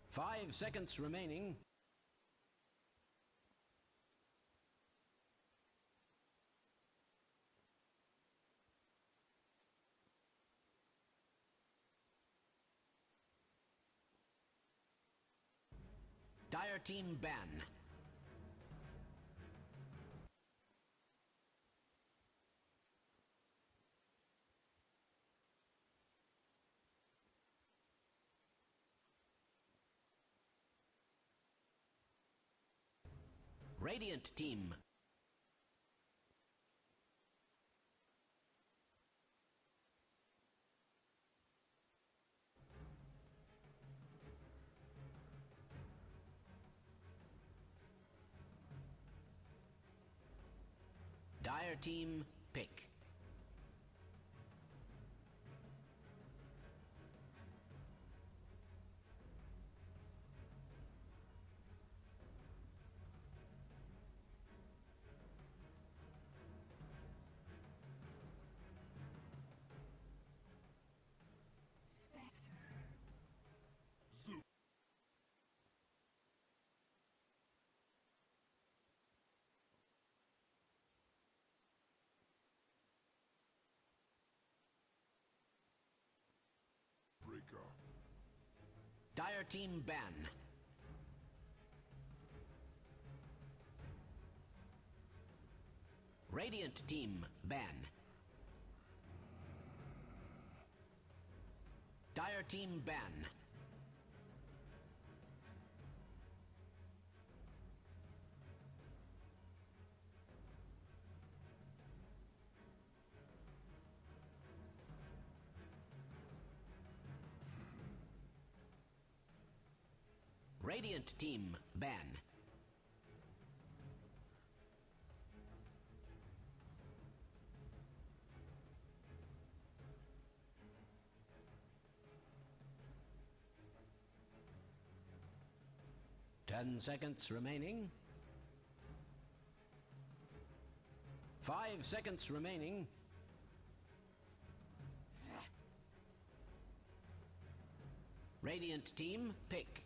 5 seconds remaining. Dire Team ban. Radiant Team. Dire Team pick. Dire Team ban. Radiant Team ban. Dire Team ban. Radiant Team ban. Ten seconds remaining. 5 seconds remaining. Radiant Team pick.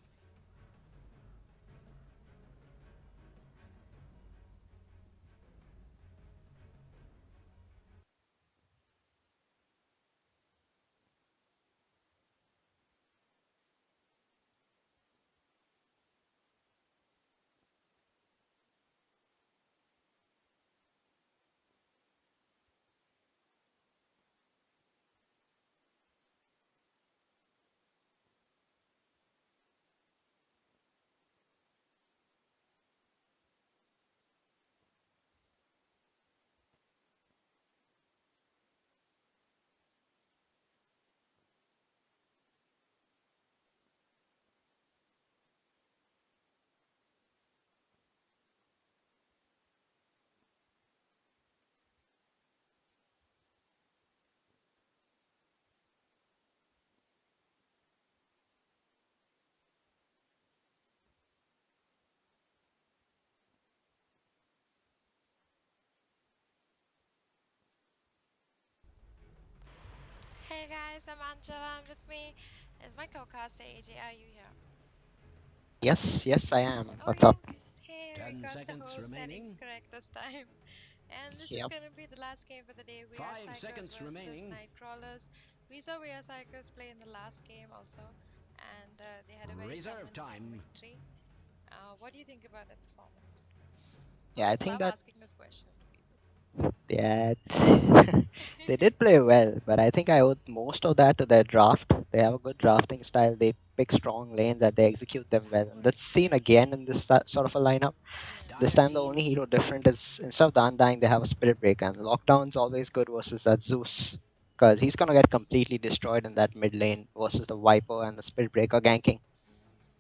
Hey guys, I'm Angela, and with me is my co-caster AJ. Are you here? Yes, yes, I am. Oh What's up? yes, hey, we 10 got the seconds whole settings remaining. correct this time. And this is Yep. gonna be the last game for the day. We are 5 Psychos seconds versus remaining. Nightcrawlers. We saw we are Psychos play in the last game also, and they had a very Reserve convincing time. victory. What do you think about their performance? Yeah, I I think love that asking this question to people. yeah, they did play well, but I think I owe most of that to their draft. They have a good drafting style. They pick strong lanes and they execute them well. And that's seen again in this sort of a lineup. Yeah. This Dire time, the Team. only hero different is instead of the Undying, they have a Spirit Breaker. And Lockdown's always good versus that Zeus, because he's gonna get completely destroyed in that mid lane versus the Viper and the Spirit Breaker ganking.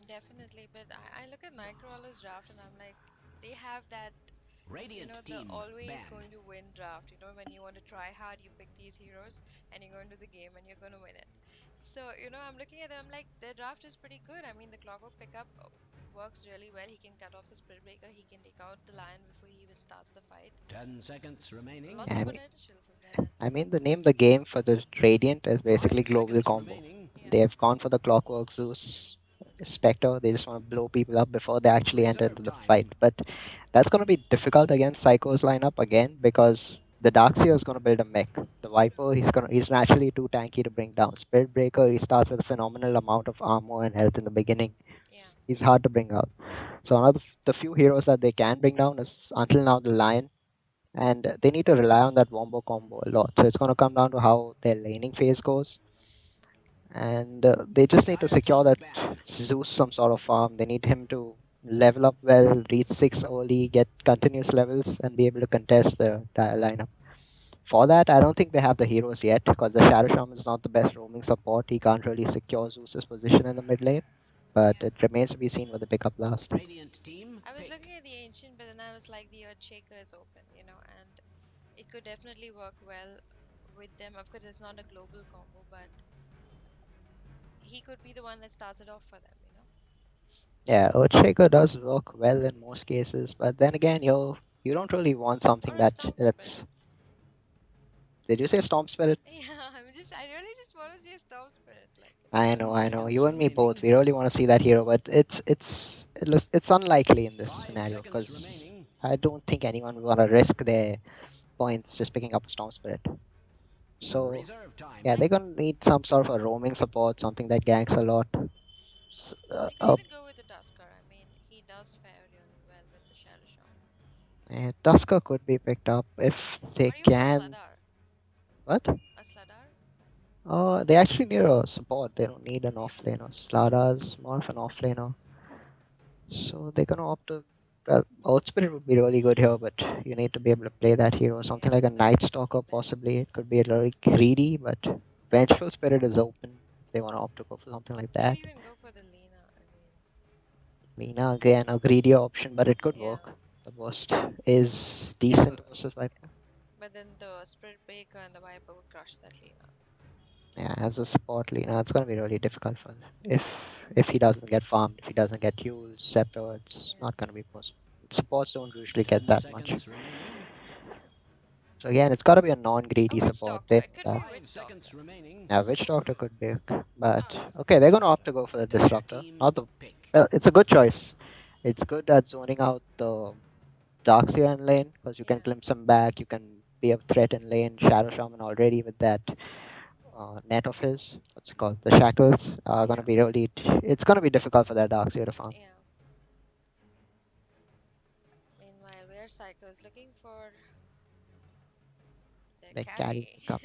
Definitely, but I look at Nightcrawler's draft and I'm like, they have that, Radiant the Team always ban. going to win draft. When you want to try hard, you pick these heroes and you go into the game and you're going to win it. So, I'm looking at them like their draft is pretty good. I mean, the Clockwork pickup works really well. He can cut off the Spirit Breaker, he can take out the Lion before he even starts the fight. 10 seconds remaining. Lots of I mean, potential from their end. the name of the game for the Radiant is basically 5 global seconds combo. remaining. Yeah. They've gone for the Clockwork Zeus. Spectre. They just want to blow people up before they actually enter Reserve into the time. fight. But that's going to be difficult against Psycho's lineup again because the Darkseer is going to build a mech. The Viper, he's naturally too tanky to bring down. Spirit Breaker, he starts with a phenomenal amount of armor and health in the beginning. Yeah. He's hard to bring out. So one of the few heroes that they can bring down is until now the Lion, and they need to rely on that Wombo combo a lot. So it's going to come down to how their laning phase goes, and they just need to Entire secure team that ban. Zeus some sort of farm. They need him to level up well, reach 6 early, get continuous levels, and be able to contest the dire lineup. For that, I don't think they have the heroes yet because the Shadow Shaman is not the best roaming support. He can't really secure Zeus's position in the mid lane, but Yeah. it remains to be seen what they pick up last. Radiant team I was pick. looking at the ancient, but then I was like, the Earthshaker is open, and it could definitely work well with them. Of course, it's not a global combo, but he could be the one that starts it off for them. Yeah, Earthshaker does work well in most cases, but then again, you don't really want something Or a Storm Spirit. that's. Did you say Storm Spirit? Yeah, I really just want to see a Storm Spirit. Like, I know, 10 I know. seconds You and me both. remaining. We really want to see that hero, but it's unlikely in this 5 scenario seconds because remaining. I don't think anyone will want to risk their points just picking up a Storm Spirit. So Reserve time. yeah, they're gonna need some sort of a roaming support, something that ganks a lot. they could even go with the Tusker. I mean, he does fare really well with the Shadow Shaman. Tusker could be picked up if they Or even a can. Sladar. What? A Sladar? They actually need a support. They don't need an offlaner. Slada's more of an offlaner. So they're gonna opt to. Well, Outspirit would be really good here, but you need to be able to play that hero. Something Yeah. like a Night Stalker, possibly. It could be a little greedy, but Vengeful Spirit is open. If they want to opt to go for something like Or that. even go for the Lena. I mean, Lina, again, a greedier option, but it could yeah. work. The burst is decent versus Viper. But then the Spirit Breaker and the Viper would crush that Lena. Yeah, as a support Lina, it's gonna be really difficult for him. If he doesn't get farmed, if he doesn't get used, Scepter, it's Yeah. not gonna be possible. Supports don't usually get 10 that much. seconds remaining. So again, it's got to be a A non-greedy Witch support. Doctor. They It know could be that. a 5 Witch Doctor. seconds remaining. Yeah, Witch Doctor could be, but Oh, so okay, then they're Witch gonna opt to Doctor. go for the Entire Disruptor. team Not the pick. well, it's a good choice. It's good at zoning out the Darkseer in lane because you can Yeah. glimpse him back. You can be a threat in lane. Shadow Shaman already with that net of his. What's it called? The shackles are gonna Yeah. be really. It's gonna be difficult for that Darkseer to farm. Yeah. Meanwhile, where Psycho is looking for their They carry carry. pick up.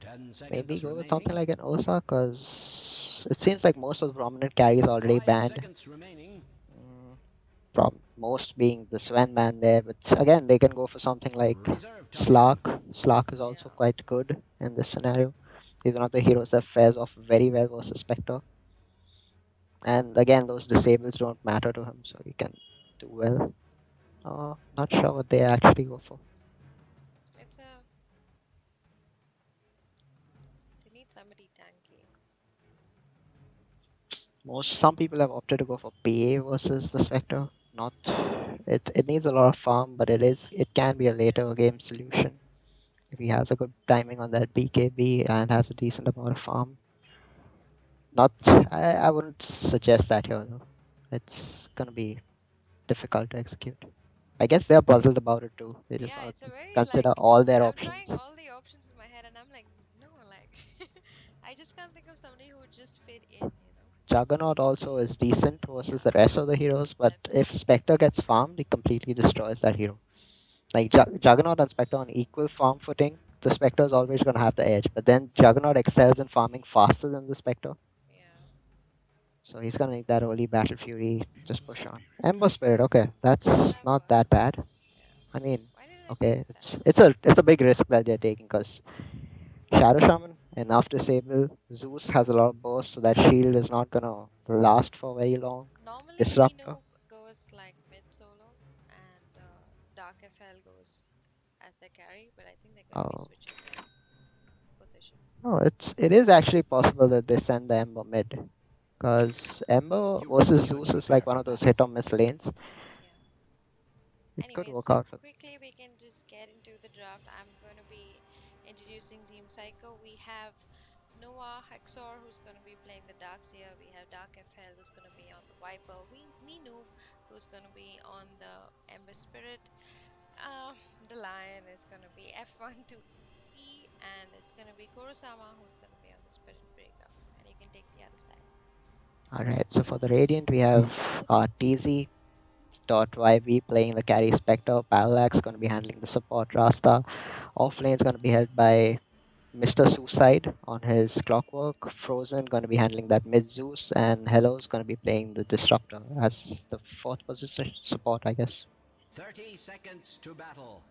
10 Maybe seconds go with something remaining. like an Osa because it seems like most of the prominent carries are already 5 banned. seconds remaining. Mm, most being the Sven man there, but again they can go for something like Reserve time. Slark. Slark is also Yeah. quite good in this scenario. He's one of the heroes that fares off very well versus Spectre. And again, those disables don't matter to him, so he can do well. Not sure what they actually go for. It's a. They need somebody tanky. Some people have opted to go for PA versus the Spectre. Not it needs a lot of farm, but it can be a later game solution if he has a good timing on that BKB and has a decent amount of farm. Not I wouldn't suggest that here though. It's gonna be difficult to execute. I guess they're puzzled about it too. They just Yeah, want it's a to very consider like. all their I'm options. trying all the options in my head, and I'm like, no, like, I just can't think of somebody who would just fit in. Juggernaut also is decent versus Yeah, the rest of the heroes, but if definitely. Spectre gets farmed, he completely destroys that hero. Like Juggernaut and Spectre on equal farm footing, the Spectre is always going to have the edge. But then Juggernaut excels in farming faster than the Spectre, Yeah, so he's going to need that early Battle Fury. Just push on. Ember Spirit, okay, that's that not that works. bad. Yeah. I mean, Why didn't I think okay, of that? it's a big risk that they're taking because Shadow Shaman enough disable. Zeus has a lot of burst, so that shield is not gonna last for very long. Normally, Disruptor. Reno goes like mid solo, and Dark FL goes as their carry, but I think they're going to be Oh, switching their positions. no, it is actually possible that they send the Ember mid, because Ember You versus really should Zeus is like prepare one for of those battle. hit or miss lanes. Yeah. It could Anyways, work so out for. quickly we can just get into the draft. I'm going to be introducing Team Psycho. We have Noah Hexor, who's going to be playing the Darkseer. We have Dark FL, who's going to be on the Viper. Me Noob, who's going to be on the Ember Spirit. The Lion is going to be F1 to E, and it's going to be Kurosama, who's going to be on the Spirit Breaker. And you can take the other side. Alright, so for the Radiant, we have TZ dot YB playing the carry Spectre. Parallax going to be handling the support. Rasta off lane is going to be held by Mr. Suicide on his Clockwork. Frozen going to be handling that mid Zeus, and Hello's going to be playing the Disruptor as the fourth position support, I guess. 30 seconds to battle.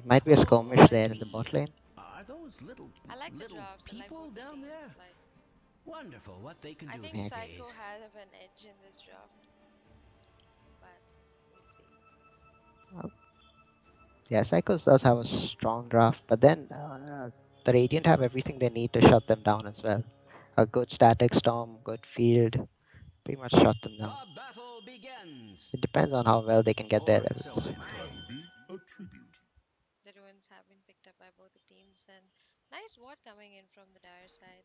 Might be a skirmish I there in the see. bot lane. Are those little I like the little drafts. I like people both the down teams. there? Like, Wonderful what they can I do think these Psycho days. has an edge in this draft, but we'll see. Yeah, Psychos does have a strong draft, but then the Radiant have everything they need to shut them down as well. A good static storm, good field, pretty much shut them The down. battle begins. It depends on how well they can get their Or so levels. I'm told. A tribute. The ruins have been picked up by both the teams, and nice ward coming in from the Dire side.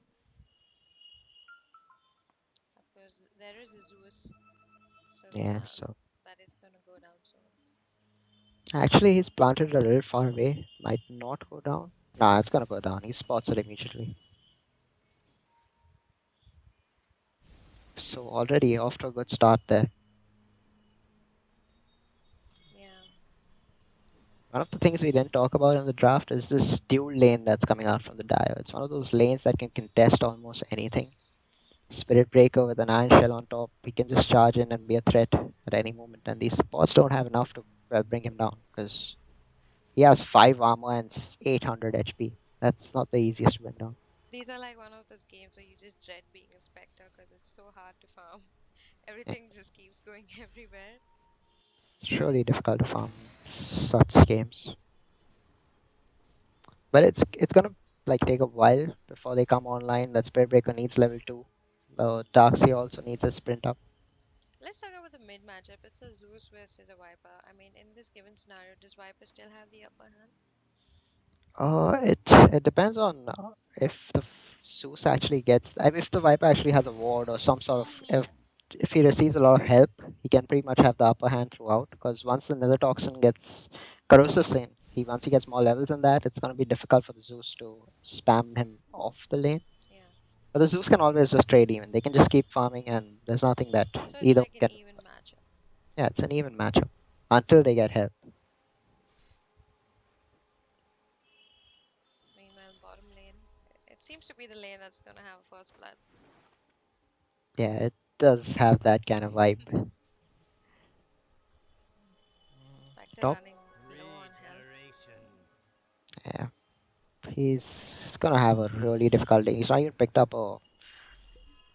Of course, there is a Zeus, so Yeah, so that is gonna go down soon. actually he's planted a little far away. Might not go down. Nah, it's gonna go down. He spots it immediately. So already off to a good start there. Yeah, One of the things we didn't talk about in the draft is this dual lane that's coming out from the Dio. It's one of those lanes that can contest almost anything. Spirit Breaker with an Iron Shell on top, he can just charge in and be a threat at any moment. And these supports don't have enough to bring him down because he has 5 armor and 800 HP. That's not the easiest to bring down. these are like one of those games where you just dread being a Spectre because it's so hard to farm. Yeah, Everything just keeps going everywhere. it's really difficult to farm such games. But it's gonna like take a while before they come online. The Spirit Breaker needs level 2. Darkseid also needs a sprint up. Let's talk about the mid matchup. It's a Zeus versus a Viper. I mean, in this given scenario, does Viper still have the upper hand? It depends on if the Zeus actually gets. I mean, if the Viper actually has a ward or some sort of. If he receives a lot of help, he can pretty much have the upper hand throughout. Because once the Nether Toxin gets corrosive sin, once he gets more levels than that, it's gonna be difficult for the Zeus to spam him off the lane. Yeah. But the Zeus can always just trade even. They can just keep farming, and there's nothing that So it's either like an can. even matchup. Yeah, it's an even matchup until they get help. Meanwhile, bottom lane, it seems to be the lane that's gonna have first blood. Yeah, it does have that kind of vibe. Spectre Top, running low on health. yeah, he's gonna have a really difficult day. He's not even picked up a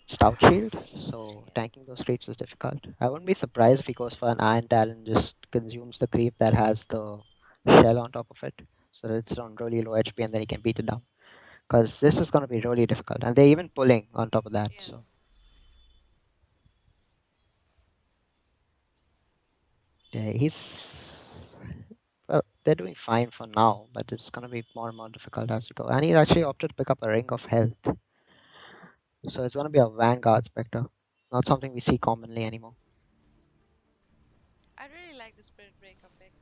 stout shield, so Yeah. tanking those creeps is difficult. I wouldn't be surprised if he goes for an Iron Talon, just consumes the creep that has the shell on top of it, so that it's on really low HP and then he can beat it down. Because this is gonna be really difficult, and they're even pulling on top of that. Yeah. So yeah, he's well, they're doing fine for now, but it's gonna be more and more difficult as we go. And he's actually opted to pick up a ring of health, so it's gonna be a Vanguard Spectre, not something we see commonly anymore. I really like the Spirit Breaker pick.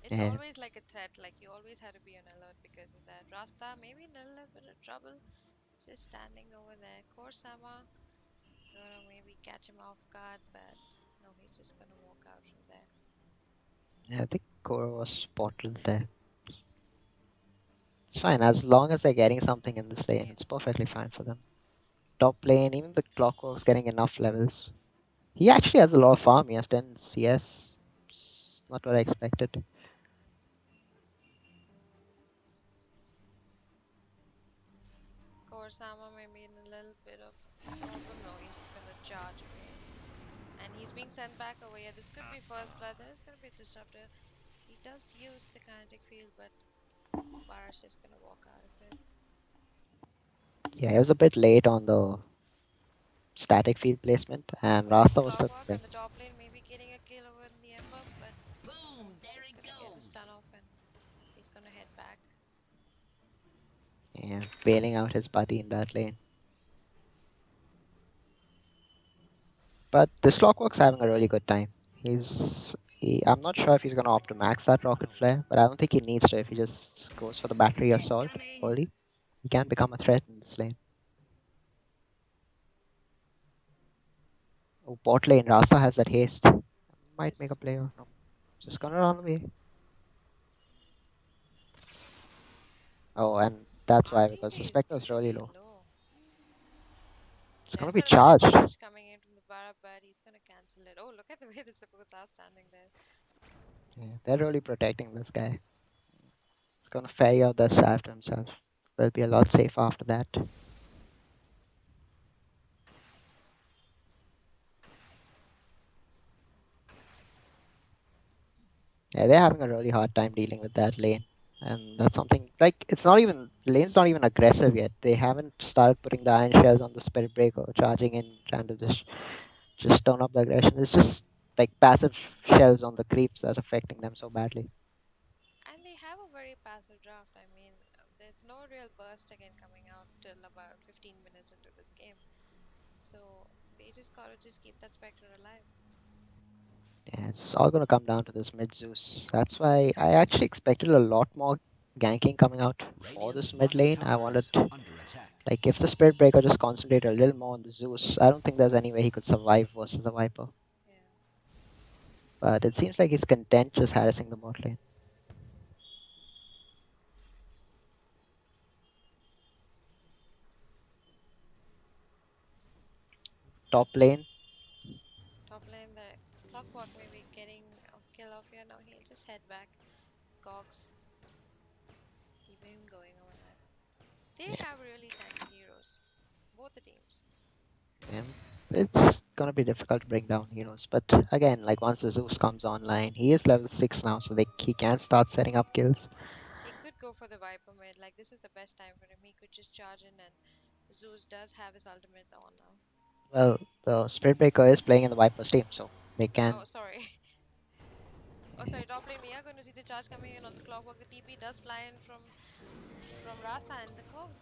It's Yeah, always like a threat, like you always have to be on alert because of that. Rasta maybe in a little bit of trouble. Just standing over there. Korsama gonna maybe catch him off guard, but no, he's just gonna walk out from there. yeah, I think Core was spotted there. It's fine as long as they're getting something in this lane. Yeah. It's perfectly fine for them. Top lane, even the Clockwork's getting enough levels. He actually has a lot of farm. He has 10 CS. It's not what I expected. Korsama maybe in a little bit of problem. No, he's just gonna charge away. And he's being sent back away. Yeah, this could be first blood. There's gonna be a disruptor. He does use the kinetic field, but Bara's just gonna walk out of it. Yeah, he was a bit late on the static field placement, and Rasta was the Clockwork on pick. the top lane, maybe getting a kill over in the Ember, but Boom! There just it gonna get goes. stun off and he's gonna head back. Yeah, bailing out his buddy in that lane. But this Clockwork's having a really good time. I'm not sure if he's gonna opt to max that Rocket Flare, but I don't think he needs to if he just goes for the Battery Assault early. He can become a threat in this lane. Oh, bot lane, Rasta has that haste. Might make a Yes. play or no. Just gonna run away. Oh, and that's why, because the RPG is Spectre's really really low. low. It's gonna There's be a red charged. charge coming in from the Bara, but he's gonna cancel it. Oh, look at the way the supports are standing there. Yeah, they're really protecting this guy. He's gonna ferry out the salve to himself. Will be a lot safer after that. Yeah, they're having a really hard time dealing with that lane. And that's something like it's not even lane's not even aggressive yet. They haven't started putting the iron shells on the spirit breaker, charging in, trying to just turn up the aggression. It's just like passive shells on the creeps that's affecting them so badly. And they have a very passive draft. I mean, there's no real burst again coming out till about 15 minutes into this game. So they just gotta just keep that Spectre alive. Yeah, it's all gonna come down to this mid Zeus. That's why I actually expected a lot more ganking coming out for Radiant's this mid bottom lane. I tower wanted is under attack. like if the Spirit Breaker just concentrated a little more on the Zeus, I don't think there's any way he could survive versus the Viper. Yeah. But it seems like he's content just harassing the bot lane. Top lane, Top lane, the Clockwork may be getting a kill off here. Now he'll just head back. Cogs, keep him going over there. They yeah, have really tanky heroes, both the teams. yeah. It's gonna be difficult to bring down heroes. But again, like once the Zeus comes online, he is level 6 now, so he can start setting up kills. They could go for the Viper mid. Like, this is the best time for him. He could just charge in, and Zeus does have his ultimate on now. Well, the Spirit Breaker is playing in the Viper's team, so they Oh, can. sorry. Oh, sorry. Top lane, we are going to see the charge coming in on the Clockwork. The TP does fly in from Rasta, and the Cogs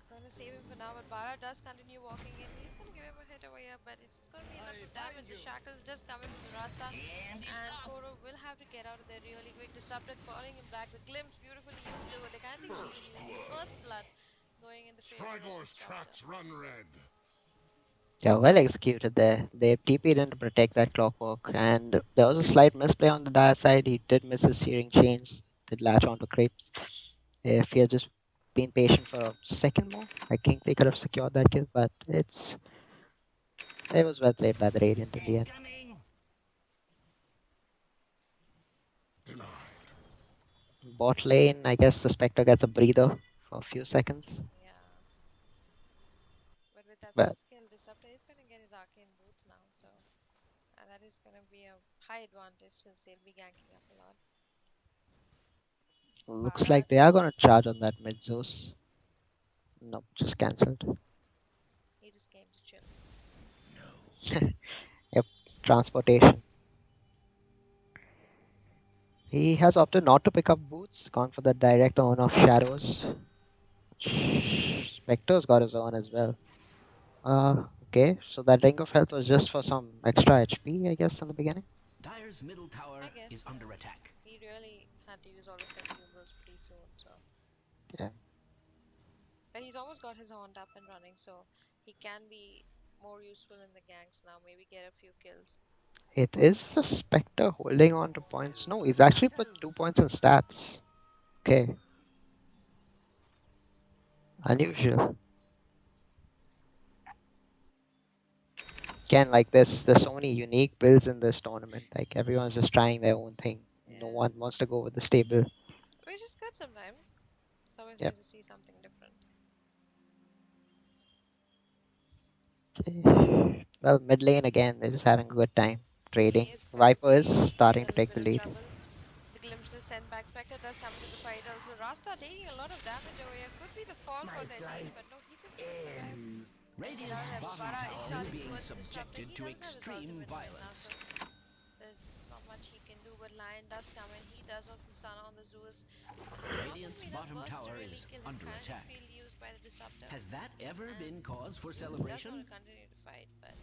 going to save him for now. But Bara does continue walking in. He's going to give him a hit over here, but it's going to be enough to damage. The shackles just coming from the Rasta, and Koro will have to get out of there really quick. Disruptor calling him back. The glimpse beautifully used over the kinetic shield used. The first blood going in the favor of Strider's Disruptor. tracks run red. Yeah, well executed there. They TP'd in to protect that Clockwork, and there was a slight misplay on the Dire side. He did miss his searing chains, did latch onto creeps. If he had just been patient for a second more, I think they could have secured that kill, but it was well played by the Radiant in the end. Denied. Bot lane, I guess the Spectre gets a breather for a few seconds, Yeah. But with that but fourth kill, Disruptor is going to get his arcane boots now, so and that is going to be a high advantage since they'll be ganking up a lot. looks Bara, like they are gonna charge on that mid Zeus. Nope, just cancelled. he just came to chill. Yep, transportation. He has opted not to pick up boots, gone for the direct own of shadows. Spectre's got his own as well. Okay, so that ring of health was just for some extra HP, I guess, in the beginning. Dire's middle tower I guess, is yeah. under attack. He really had to use all his consumables pretty soon, so. Yeah. But he's almost got his Haunt up and running, so he can be more useful in the ganks now. Maybe get a few kills. It is the Spectre holding on to points. No, he's actually put 2 points in stats. Okay, unusual. Again, like there's so many unique builds in this tournament. Like everyone's just trying their own thing. No Yeah. one wants to go with the stable. Which is good sometimes. It's always Yep. good to see something different. Okay. Well, mid lane again, they're just having a good time trading. He is going to Viper is be in starting a to little take bit the of lead. trouble. The glimpses sent back. Spectre does come into the fight. Also, Rasta taking a lot of damage over here. Could be the fall for their team, but no, he's just going to survive. Get out Radiant's of there. bottom Bara is tower is charging being towards the Disruptor. He subjected to doesn't have his extreme ultimate right now, violence. so there's not much he can do. But Lion does come in. He does does off the stun on the Zeus. Not gonna Radiant's be enough bottom burst to tower really is kill him. under Currently attack. field used by the Disruptor. Has that ever And been cause for does want celebration? to continue to fight, but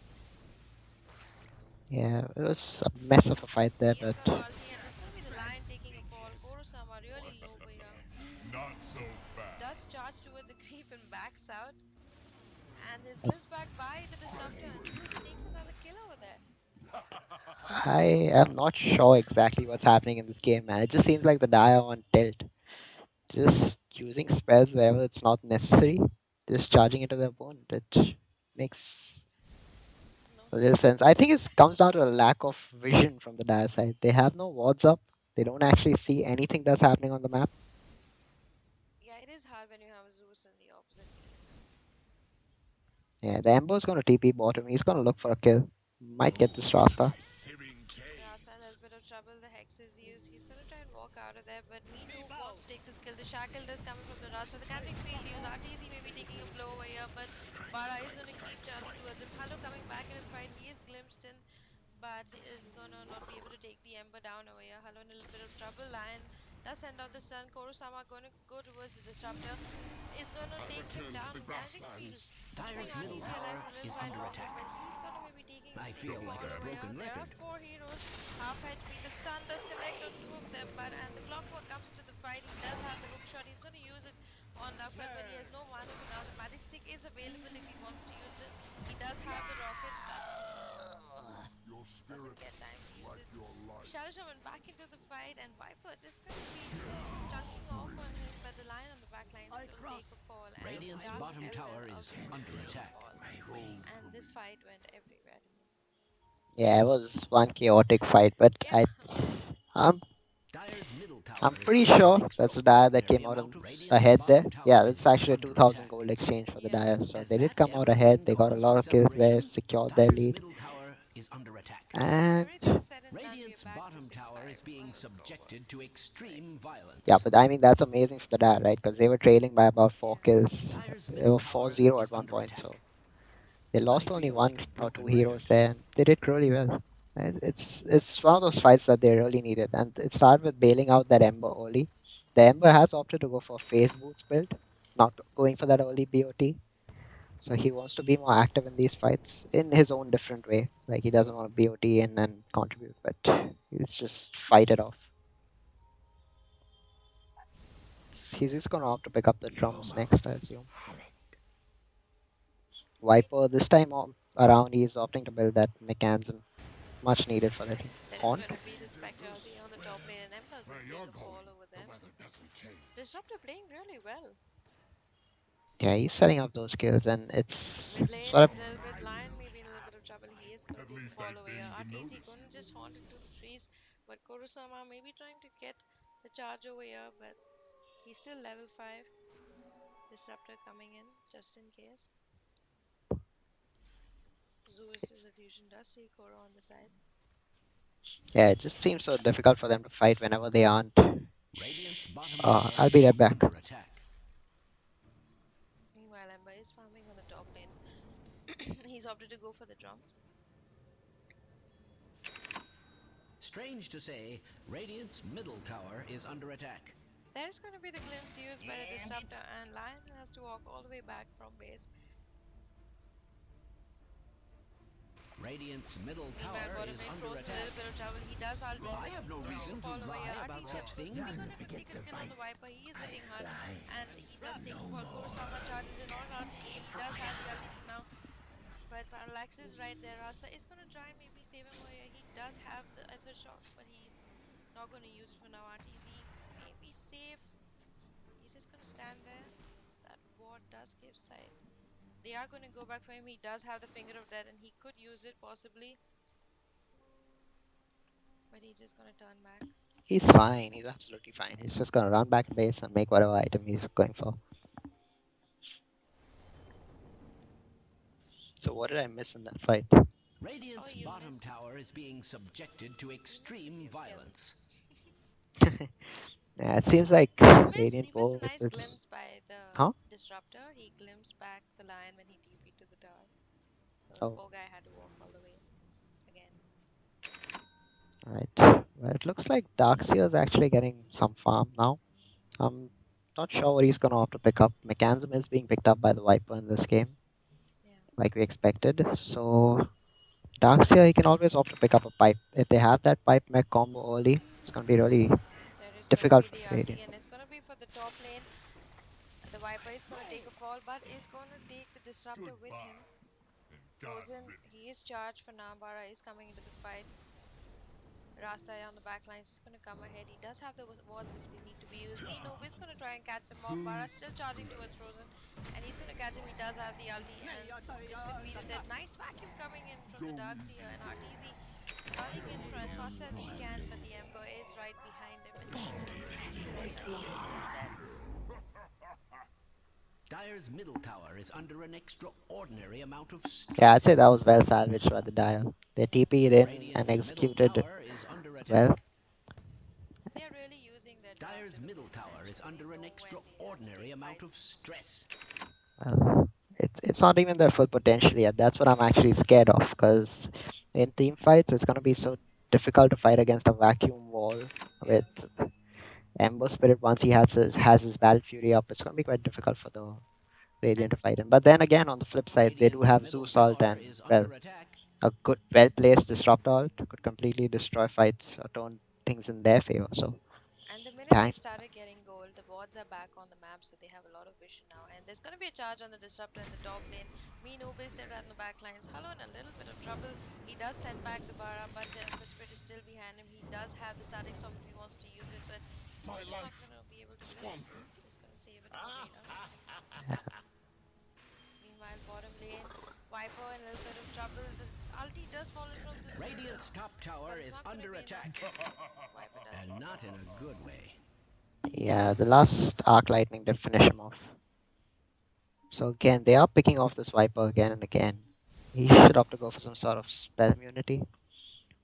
Yeah, it was a mess of a fight there, he's but gonna ulti and it's gonna be the Lion taking a fall. Koro-sama really low over here. Not so fast. Does charge towards the creep and backs out. And is glimpsed back by the Disruptor and Zeus takes another kill over there. I am not sure exactly what's happening in this game, man. It just seems like the Dire are on tilt. Just using spells wherever it's not necessary, just charging into their opponent. It makes No a little sense. I think it comes down to a lack of vision from the Dire side. They have no wards up. They don't actually see anything that's happening on the map. Yeah, it is hard when you have Zeus in the opposite team. Yeah, the Ember's gonna TP bottom. He's gonna look for a kill. Might get this Rasta. Syringe. Rasa in a little bit of trouble. The Hex is used. He's gonna try and walk out of there, but Me2 wants to take this kill. The Shackle is coming from the Rasa. The Kinetic Field use. RTC may be taking a blow over here, but Bara is gonna keep turning towards him. Halo coming back in the fight. He is glimpsed in, but is gonna not be able to take the Ember down over here. Halo in a little bit of trouble. Lion does send out the stun. Koro-sama gonna go towards the Disruptor. Is gonna I take him return to down. the Kinetic Field. grasslands. Bring Dire's middle RTC alive tower for a little is while under longer, attack. but he's gonna maybe taking I a feel like fall a over here. broken There are record. 4 heroes. Half HP. The stun does connect on 2 of them, but and the Clockwork comes into the fight. He does have the hook shot. He's going to use it on Nugget, but he has no mana for now. The magic stick is available if he wants to use it. He does have the rocket, but Your spirit doesn't get time to use like it. your life. Shadow Shaman back into the fight, and Viper just going to be chunking off on him, but the Lion on the back line still take a fall. And Radiant's Dark bottom Element tower is also under takes a attack. fall. And this fight went everywhere to me. Yeah, it was one chaotic fight, but Yeah. I'm Dire's middle tower I'm is pretty under sure an that's the Dire that extraordinary came out amount of Radiant's ahead there. bottom Yeah, tower that's is actually a under 2000 attack. gold exchange for the Yeah. Dire, so Has they did that come out ever ahead. been They got a cause lot for of kills there, celebration? secured their Dire's lead, middle tower is under attack. and Everything said and done, we're Radiant's back to bottom tower 6-5 is being on the scoreboard. subjected to extreme violence. yeah, but I mean that's amazing for the Dire, right? Because they were trailing by about 4 Yeah. kills. Dire's They middle were tower 4-0 is at one under point, attack. so they lost I only feel one like a or two broken heroes record. there, and they did really well. And it's one of those fights that they really needed, and it started with bailing out that Ember early. The Ember has opted to go for phase boots build, not going for that early BOT. So he wants to be more active in these fights in his own different way. Like he doesn't want to BOT in and contribute, but he's just fight it off. He's just gonna opt to pick up the drums next, I assume. Viper this time around he's opting to build that mechanism, much needed for the team. There's Haunt. going to be the Spectre ulti on the top lane, and Emperor's Where going to you're take a fall going, over the them. weather doesn't change. Disruptor playing really well. Yeah, he's setting up those kills, and it's Mid lane, sort of a little bit. Lion maybe in a little bit of trouble. He is going to At take a least fall I over here. deigned to RTC notice going to you. just haunt into the trees, but Koro-sama maybe trying to get the charge over here, but he's still level 5. Disruptor coming in just in case. Zeus' illusion does see Koro on the side. yeah, it just seems so difficult for them to fight whenever they aren't. Radiant's bottom tower I'll be is right back. under attack. Meanwhile, Ember is farming on the top lane. He's opted to go for the drums. Strange to say, Radiant's middle tower is under attack. There's going to be the glimpse used by the Disruptor, and Lion has to walk all the way back from base. Radiant's middle Meanwhile, tower bottom is lane under throws a attack. little bit of trouble. He does ulti. I have no reason to Fall away. lie about RTC such also things. going to take a kill on the Viper. He is hitting hard, and he does take a fall. Koro-sama charges in on RTC. He does have the ulti for now, but Parallax is right there. Rasta is going to try and maybe save him away. He does have the Ether Shock, but he's not going to use it for now. RTC may be safe. He's just going to stand there. That ward does give sight. They are going to go back for him. He does have the Finger of Death, and he could use it possibly, but he's just going to turn back. He's fine. He's absolutely fine. He's just gonna run back to base and make whatever item he's going for. So what did I miss in that fight? Radiant's you bottom missed. tower is being subjected to extreme violence. Yeah, it seems like Radiant He missed Wolf a nice is. glimpse by the Huh? Disruptor. He glimpsed back the Lion when he TP'd to the tower. So the Oh, poor guy had to walk all the way again. alright. But it looks like Darkseer is actually getting some farm now. I'm not sure what he's gonna have to pick up. Mechanism is being picked up by the Viper in this game, Yeah. like we expected. So Darkseer, he can always opt to pick up a pipe. If they have that pipe mech combo early, it's gonna be really There is going to difficult be for the Radiant. ulti, and it's going to be for the top lane. The Viper is going to take a fall, but is going to take the Disruptor with Goodbye. him. And God Frozen, riddance. he is charged for now. Bara is coming into the fight. Rasta on the back lines is going to come ahead. He does have the wards if they need to be used. Mino is going to try and catch them off. Bara still charging towards Frozen, and he's going to catch him. He does have the ulti, and this could be the death. Nice vacuum coming in from Go the easy. Darkseer, and Arteezy running in for as fast as he can, but the Ember is right behind him, and he's going to finish him off, and he's dead. Dire's middle tower is under an extraordinary amount of Yeah, I'd stress. say that was well salvaged by the Dire. They TP'd in and Radiant's middle executed tower is under well. attack. They're really using their draft Dire's to the middle full tower is potential. They under an know when they have to extraordinary take amount of fights. stress. Well, it's not even their full potential yet. That's what I'm actually scared of. Because in team fights, it's gonna be so difficult to fight against a vacuum wall with Ember Spirit. Once he has his Battle Fury up, it's gonna be quite difficult for the And Radiant to fight him. But then again, on the flip side, they do Radiant's have middle Zeus ult tower and is well, under attack. a good, well-placed disrupt ult could completely destroy fights or turn things in their favor. So the minute they thanks. started getting gold, the wards are back on the map, so they have a lot of vision now. And there's going to be a charge on the disruptor in the top lane. Me Nubis there on the back lines. Hello in a little bit of trouble. He does send back the Bara, but the Ember Spirit is still behind him. He does have the static storm if he wants to use it, but My he's just not life going to be able to do it. squandered. Just going to save it for later. Meanwhile, bottom lane, Viper in a little bit of trouble. This ulti does fall in from the Zeus, Radiant's top tower but it's is not going to under be enough. attack. Viper does And take the not in fall. a good way. Yeah, the last Arc Lightning did finish him off. So again, they are picking off this Viper again and again. He should opt to go for some sort of spell immunity.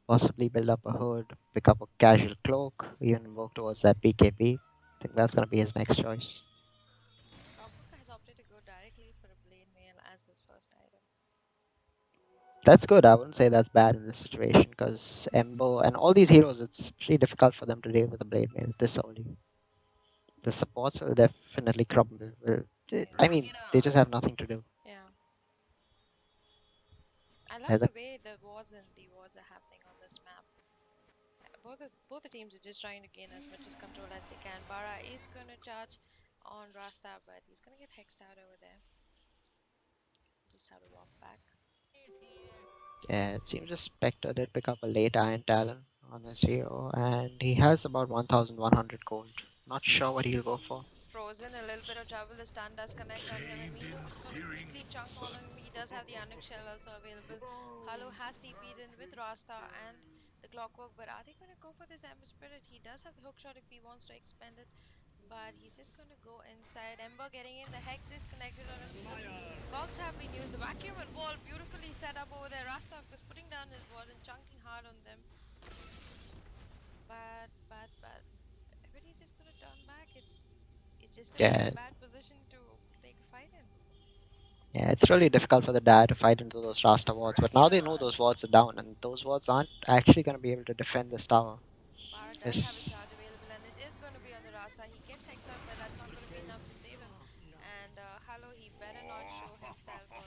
Possibly build up a hood, pick up a casual cloak, even work towards that BKB. I think that's gonna be his next choice. Clockwork has opted to go directly for a Blade Mail as his first item. That's good. I wouldn't say that's bad in this situation because Embo and all these heroes, it's pretty difficult for them to deal with the Blade Mail this early. The supports will definitely crumble. I mean, they just have nothing to do. Yeah. I love Either- the way the wards and the wards are happening on this map. Both the teams are just trying to gain as much as control as they can. Bara is going to charge on Rasta, but he's going to get hexed out over there. Just have to walk back. Yeah, it seems the Spectre did pick up a late Iron Talon on his hero, and he has about 1,100 gold. Not sure what he'll go for. Frozen, a little bit of trouble. The stun does connect on him, and Bathed Mino in is going to searing quickly chunk all of him. He does have the Anuk Shell also available. Halo has TP'd in with Rasta and the Clockwork, but are they going to go for this Ember Spirit? He does have the hookshot if he wants to expend it, but he's just going to go inside. Ember getting in. The Hex is connected on him. Cogs have been used. The vacuum and wall beautifully set up over there. Rasta is putting down his ward and chunking hard on them. But everybody's just going to turn back. It's just a really Yeah, bad position to take a fight in. yeah, it's really difficult for the Dire to fight into those Rasta wards, but now they know those wards are down, and those wards aren't actually going to be able to defend this tower. Bara does have a This, charge available, and it is going to be on the Rasa. He gets hexed out, but that's not going to be enough to save him. And Halo, he better not show himself, or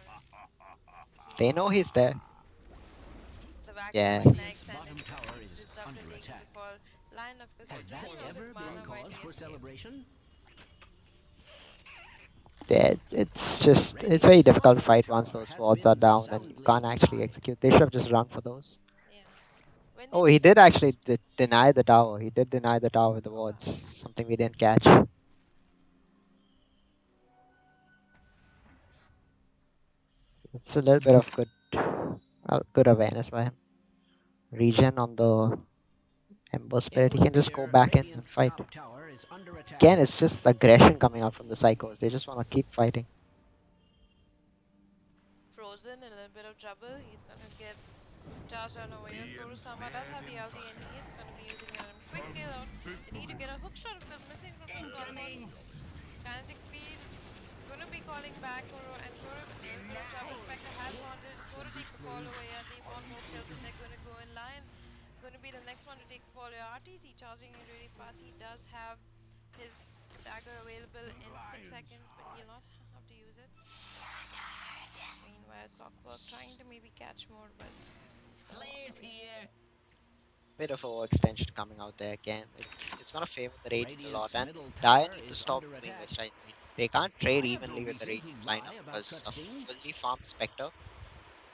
they know he's there. the vacuum Yeah, connects, Radiant's and bottom tower is disruptor under taking the attack. fall. Lion, of course, Has that running out ever of been mana while cause he for escapes. celebration? yeah, it's very Radiant's difficult to bottom fight once tower those has wards are been down and you soundly can't actually denied. execute. They should have just run for those. Yeah. When they Oh, he just did actually deny the tower. He did deny the tower with the oh, wards. Something we didn't catch. It's a little bit of good awareness by him. Regen on the Ember It Spirit. He would can just go appear back in and Radiant's fight. top tower is under attack. Again, it's just aggression coming out from the Psychos. They just want to keep fighting. Frozen in a little bit of trouble. He's going to get charged on over here. Be Kurosama does have ensnared the in ulti, and he is going to be using it on him. Quick kill out. They need to get a hook shot of the missing from the Clockwork. Kinetic field. Gonna be calling back Koro, and Koro with a little bit of trouble. Spectre has wanted. Koro takes a fall over here. They want more kills, and they're gonna go in line. Gonna be the next one to take a fall. your RTC charging in really fast. He does have his dagger available in 6 seconds, but he'll not have to use it. Meanwhile, Clockwork trying to maybe catch more, but it's gonna walk Flares away. here. Bit of overextension coming out there again. It's gonna favor the Radiant a lot, Radiant's and middle Dire tower need to is stop under doing attack. this right. They can't trade I have no evenly with the reason to Radiant lie lineup about because such a things. fully farmed Spectre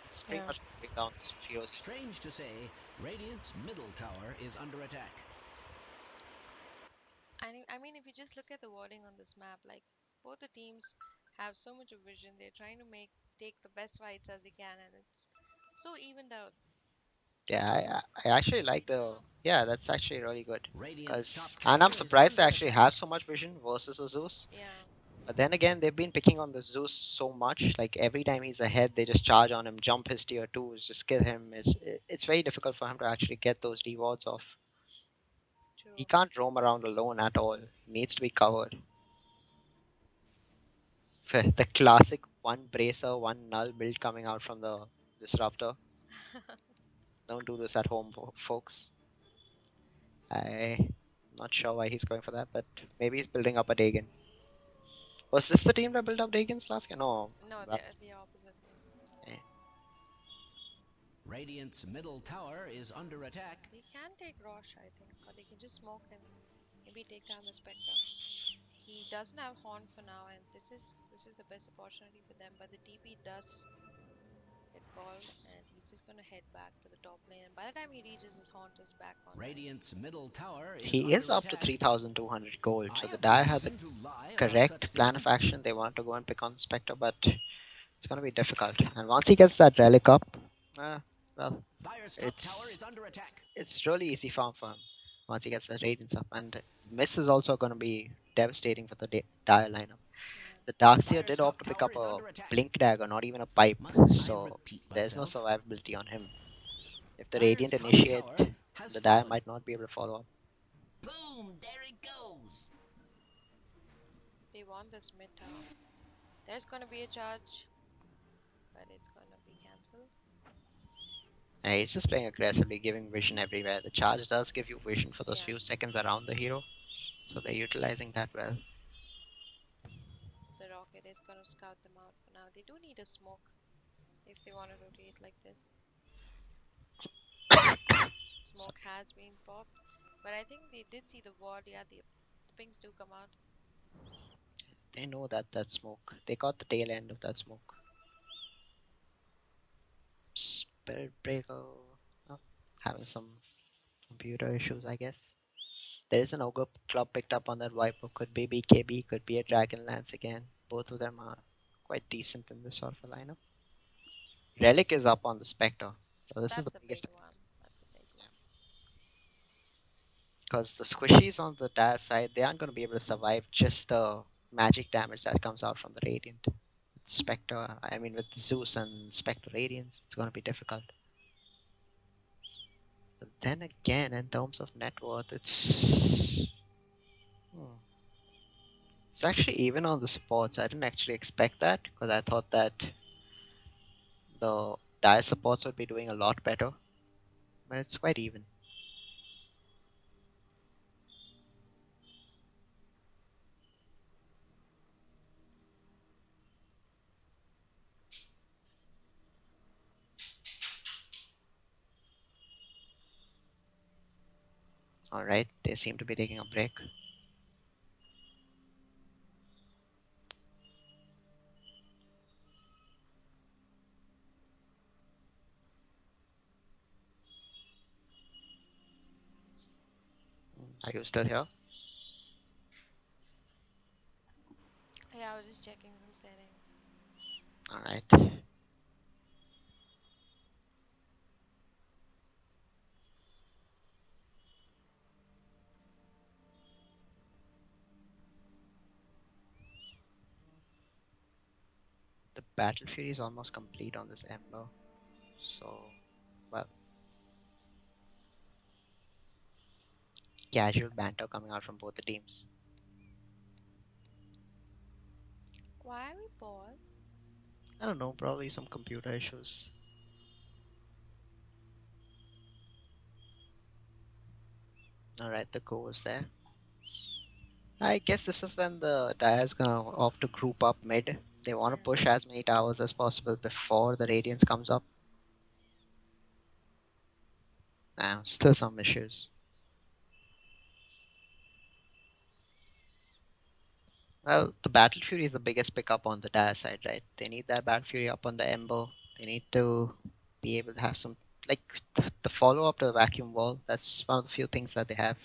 is pretty Yeah. much bring down this heroes. Strange to say, Radiant's middle tower is under attack. I mean, if you just look at the wording on this map, like both the teams have so much of vision. They're trying to take the best fights as they can, and it's so evened out. Yeah, I actually like the yeah. That's actually really good. Radiant's top Cause and I'm tower is surprised they under actually attack. have so much vision versus a Zeus. Yeah. But then again, they've been picking on the Zeus so much. Like every time he's ahead, they just charge on him, jump his tier twos, just kill him. It's very difficult for him to actually get those rewards off. He True. can't roam around alone at all. He needs to be covered. The classic one bracer, one null build coming out from the disruptor. Don't do this at home, folks. I'm not sure why he's going for that, but maybe he's building up a Dagon. Was this the team that built up Dagons last game? No, No, they're that's the opposite. eh. Radiant's middle tower is under attack. They can take Rosh, I think, or they can just smoke and maybe take down the Spectre. He doesn't have Horn for now, and this is the best opportunity for them. But the TP does get called, and he's just gonna head back to the top lane. And by the time he reaches, his Haunt is back on. Radiant's middle tower is He under is up to attack. 3,200 gold, I so the have no Dire had the reason to lie about correct such plan of things. action. They want to go and pick on the Spectre, but it's gonna be difficult. And once he gets that relic up, well, Dire's top tower it's is under attack. it's really easy farm for him once he gets the radiance up. And miss is also gonna be devastating for the Dire lineup. Yeah. The Darkseer Dire's did top opt to pick tower up is a under attack. blink dagger, not even a pipe, Must I so repeat there's no myself? survivability on him. If the Dire's Radiant top initiate, tower has the Dire fallen. might not be able to follow up. Boom! There it goes. They want this mid tower. There's gonna be a charge, but it's gonna be cancelled. And he's just playing aggressively, giving vision everywhere. The charge does give you vision for those Yeah. few seconds around the hero, so they're utilizing that well. The rocket is gonna scout them out for now. They do need a smoke if they want to rotate like this. Smoke has been popped, but I think they did see the ward. Yeah, the pings do come out. They know that smoke. They got the tail end of that smoke. Spirit Breaker. Oh, having some computer issues, I guess. There is an Ogre Club picked up on that Viper. Could be BKB, could be a Dragonlance again. Both of them are quite decent in this sort of a lineup. Relic is up on the Spectre. So this is That's the a big biggest one. That's a big one. because the squishies on the Dire side, they aren't going to be able to survive just the magic damage that comes out from the Radiant. With Spectre, I mean with Zeus and Spectre Radiance, it's going to be difficult. But then again, in terms of net worth, it's actually even on the supports. I didn't actually expect that because I thought that the Dire supports would be doing a lot better, but it's quite even. Alright, they seem to be taking a break. Are you still here? Yeah, I was just checking some setting. Alright. The Battle Fury is almost complete on this Ember. So, well, casual banter coming out from both the teams. Why are we paused? I don't know, probably some computer issues. Alright, the go is there. I guess this is when the Dire's gonna opt to group up mid. They want to Yeah. push as many towers as possible before the Radiance comes up. Now, still some issues. Well, the Battle Fury is the biggest pickup on the Dire side, right? They need that Battle Fury up on the Ember. They need to be able to have some, like, the follow up to the Vacuum Wall. That's one of the few things that they have.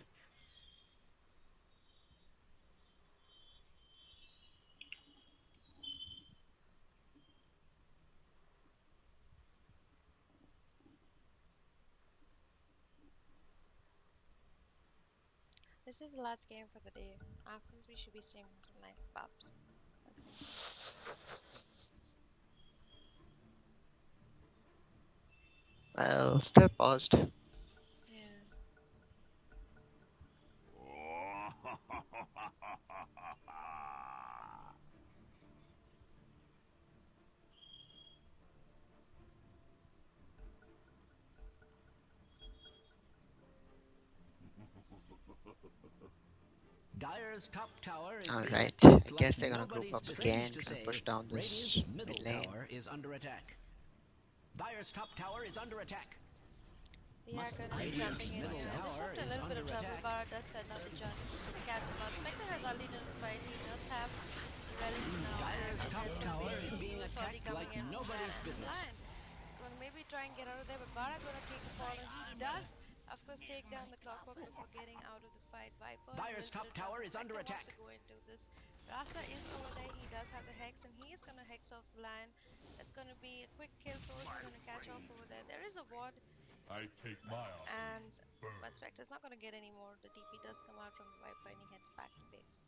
This is the last game for the day. After this, we should be streaming some nice pubs. Okay. Well, still paused. Yeah. Dire's top tower is being Alright, I attacked like guess they're gonna group nobody's up business. again, To gonna say, push down this Radiant's mid middle lane. tower is under attack. Dire's top tower is under attack. They are Must going to be Radiant's jumping in middle here. They tower stepped a is little bit of under trouble. attack. Bara does set up the journey. He's going to catch him out. Spectre has already done the fight. He does have the relic now. And Dire's top there's tower is Zeus being already attacked coming like in on that. nobody's And business. Lion going to maybe try and get out of there. But Bara going to take the fall. And he does, of course, take down the clockwork before getting out of the fight. Viper, Dire's top tower is under Spectre attack. wants to go into this. Rasa is over there. He does have the hex. And he's going to hex off the Lion. That's going to be a quick kill for him. He's going to catch off over there. There is a ward. I take my offer. And Burn. but Spectre's not going to get any more. The TP does come out from the Viper and he heads back to base.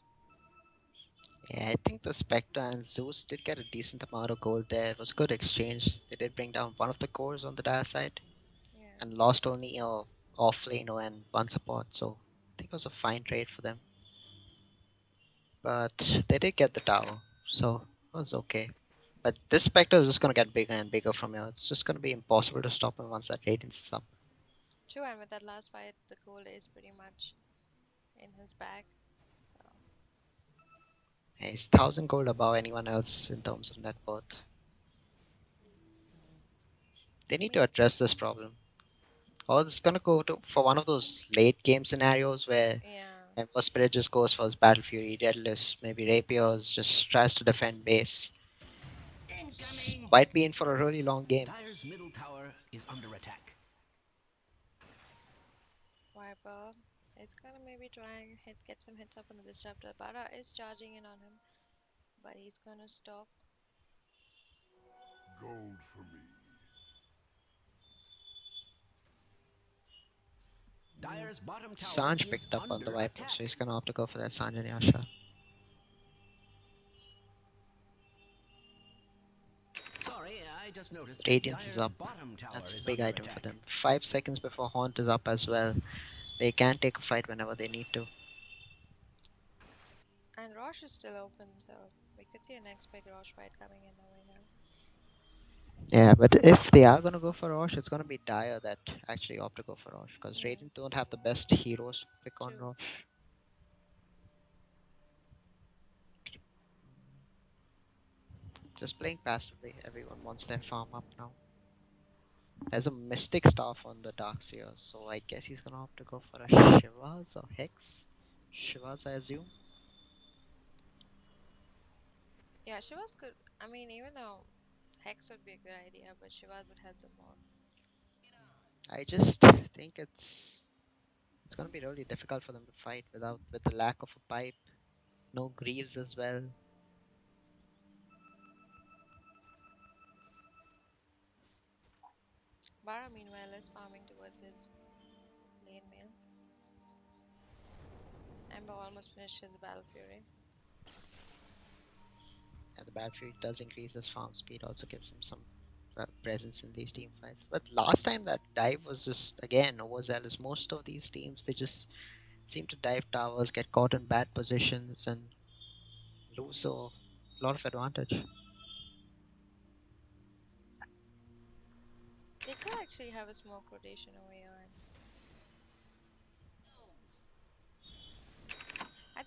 Yeah, I think the Spectre and Zeus did get a decent amount of gold there. It was a good exchange. They did bring down one of the cores on the Dire side Yeah. and lost only off lane and one support, so I think it was a fine trade for them. But they did get the tower, so it was okay. But this Spectre is just gonna get bigger and bigger from here. It's just gonna be impossible to stop him once that Radiance is up. True, and with that last fight, the gold is pretty much in his bag. Yeah, he's 1000 gold above anyone else in terms of net worth. They need to address this problem. Or it's gonna go to for one of those late game scenarios where Yeah. Ember Spirit just goes for his Battle Fury, Deadless, maybe Rapiers, just tries to defend base. Might be in for a really long game. Dire's middle tower is under attack. Viper is going to maybe try and get some hits up on the disruptor. Bara is charging in on him, but he's going to stop. Gold for me. Dire's bottom tower Sanj is picked up on the under Viper, attack. so he's gonna have to go for that Sanj and Yasha. Sorry, I just noticed. Radiance is Dire's up. bottom tower That's a is big under item attack. for them. 5 seconds before Haunt is up as well. They can take a fight whenever they need to. And Rosh is still open, so we could see a next big Rosh fight coming in our way now. Yeah, but if they are gonna go for Rosh, it's gonna be Dire that actually opt to go for Rosh, because Yeah. Radiant don't have the best heroes to pick on True. Rosh. Just playing passively, everyone wants their farm up now. There's a Mystic Staff on the Darkseer, so I guess he's gonna opt to go for a Shivas or Hex. Shivas, I assume. Yeah, Shivas could. I mean, even though Hex would be a good idea, but Shivas would help them more. I just think it's gonna be really difficult for them to fight with the lack of a pipe. No Greaves as well. Bara, meanwhile, is farming towards his lane mail. Ember almost finished his Battle Fury. And the battery does increase his farm speed, also gives him some presence in these team fights. But last time that dive was just again overzealous. Most of these teams they just seem to dive towers, get caught in bad positions, and lose a lot of advantage. They could actually have a smoke rotation over here.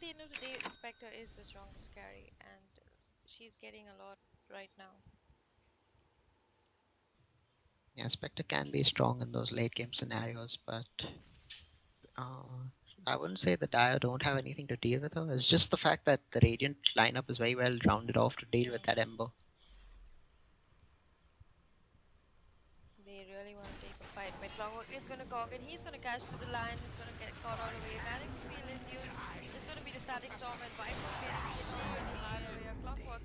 the end of the day, Spectre is the strongest carry, and she's getting a lot right now. Yeah, Spectre can be strong in those late game scenarios, but uh, I wouldn't say the Dire don't have anything to deal with her. It's just the fact that the Radiant lineup is very well rounded off to deal with that Ember. They really want to take a fight. But Clockwork is going to gog and he's going to catch through the line. He's going to get caught all the way. Manic Field is used. It's going to be the static storm and Viper getting hit all the way from Lyle over here. Clockwork.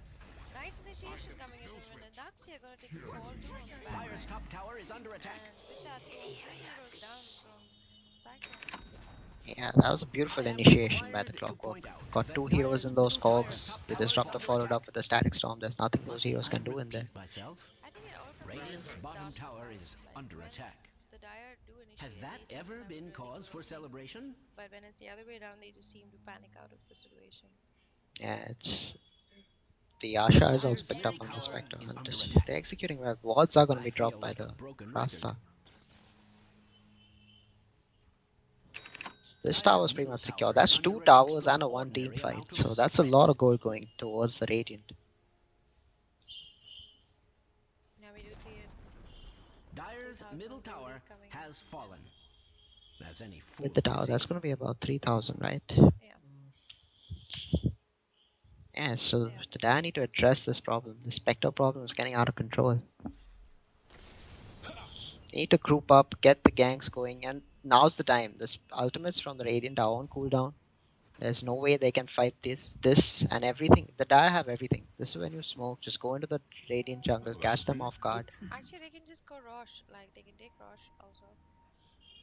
Nice initiation coming in from Win, and Daxia going to take the fall too on the back. Dire's top tower is under attack. And with that, 2 heroes down from Cyclone. Yeah, that was a beautiful initiation by the Clockwork. Got 2 heroes in those cogs. The Disruptor followed up with the Static Storm. There's nothing those heroes can do in there. Myself, I think it all comes Radiant's down to bottom the tower start is like under when attack. The Dire do initiate. Has that they seem to ever have a been really cause good for team. celebration? But when it's the other way around, they just seem to panic out of the situation. Yeah, it's the Asha is also picked up on the Spectre. And they're executing well. Wards are going to be dropped by the Rasta. This tower is pretty much secure. That's 2 towers and a 1 team fight. So that's a lot of gold going towards the Radiant. Now we do see it. Dire's Thousand middle gold tower coming in. has fallen. As any fool With the can tower, see. that's going to be about 3,000, right? Yeah. Yeah, so Yeah. the Dire need to address this problem. The Spectre problem is getting out of control. They need to group up, get the ganks going, and now's the time. This ultimates from the Radiant are on cooldown. There's no way they can fight this and everything. The Dire have everything. This is when you smoke. Just go into the Radiant jungle, catch them off guard. Actually, they can just go Rosh. Like, they can take Rosh also.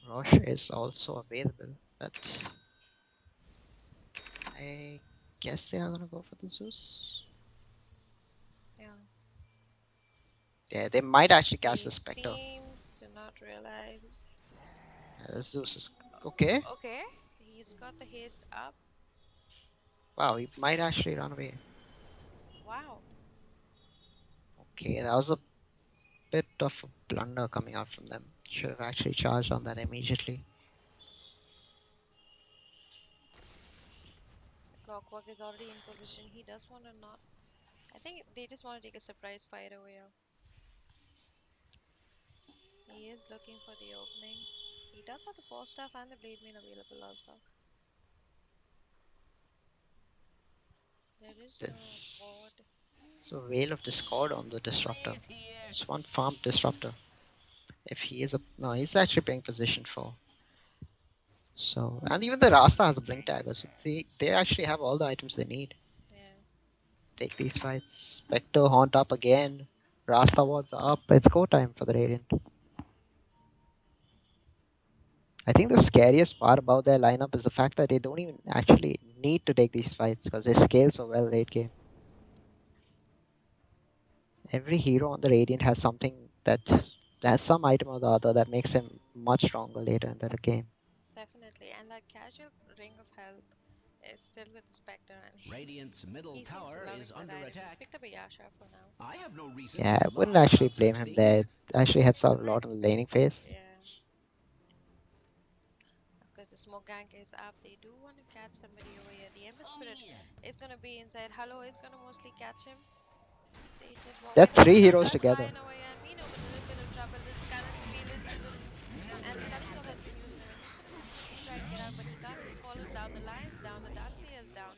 Rosh is also available, but I guess they are gonna go for the Zeus. Yeah. Yeah, they might actually catch the He Spectre. seems to not realize. Zeus is okay. Okay. He's got the haste up. Wow, he might actually run away. Wow. Okay, that was a bit of a blunder coming out from them. Should have actually charged on that immediately. Clockwork is already in position. He does want to not. I think they just want to take a surprise fight away. He is looking for the opening. He does have the Force Staff and the Blade Mail available also. There is no It's ward. so Veil of Discord on the Disruptor. It's one farm Disruptor. If he is a no, he's actually playing position for. So and even the Rasta has a blink dagger, so they actually have all the items they need. Yeah. Take these fights. Spectre haunt up again. Rasta wards up. It's go time for the Radiant. I think the scariest part about their lineup is the fact that they don't even actually need to take these fights because they scale so well late game. Every hero on the Radiant has something that has some item or the other that makes him much stronger later in the game. Definitely. And that casual Ring of Health is still with the Spectre. And Radiant's middle he seems tower loving is that under item. attack. Picked up a Yasha for now. I have no reason Yeah, to I wouldn't lie actually about blame such him there. It things. actually helps out a lot in the laning phase. Yeah. Of course, the smoke gank is up. They do want to catch somebody over here. The Ember Spirit is going to be inside. Hello is going to mostly catch him. They just won't They're get 3 him. heroes Does together. fly away and Mino with a little bit of trouble. This Canopy Field is used. And the Static Storm has been used on him. And he's going to just quickly try and get out. But he can't. His fall is down. The Lion's down. The Darkseer is down.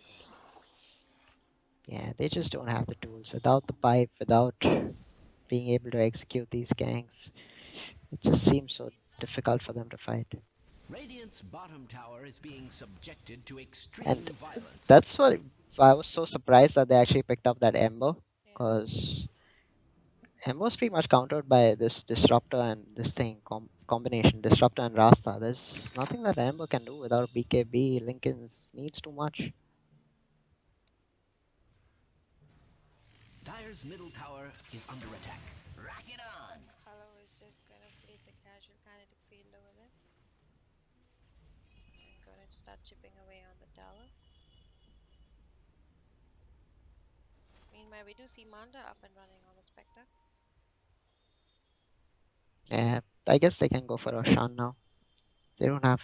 Yeah, they just don't have the tools. Without the pipe, without being able to execute these ganks, it just seems so difficult for them to fight. Radiant's bottom tower is being subjected to extreme And violence. that's what I was so surprised that they actually picked up that Ember, Yeah. because Ember was pretty much countered by this Disruptor and this thing combination, Disruptor and Rasta. There's nothing that Ember can do without BKB. Linken's needs too much. Dire's middle tower is under attack. Rock it on! Hello is just going to place a casual kinetic field over there. And going to start chipping away on the tower. Meanwhile, we do see Manda up and running on the Spectre. Yeah, I guess they can go for Roshan now. They don't have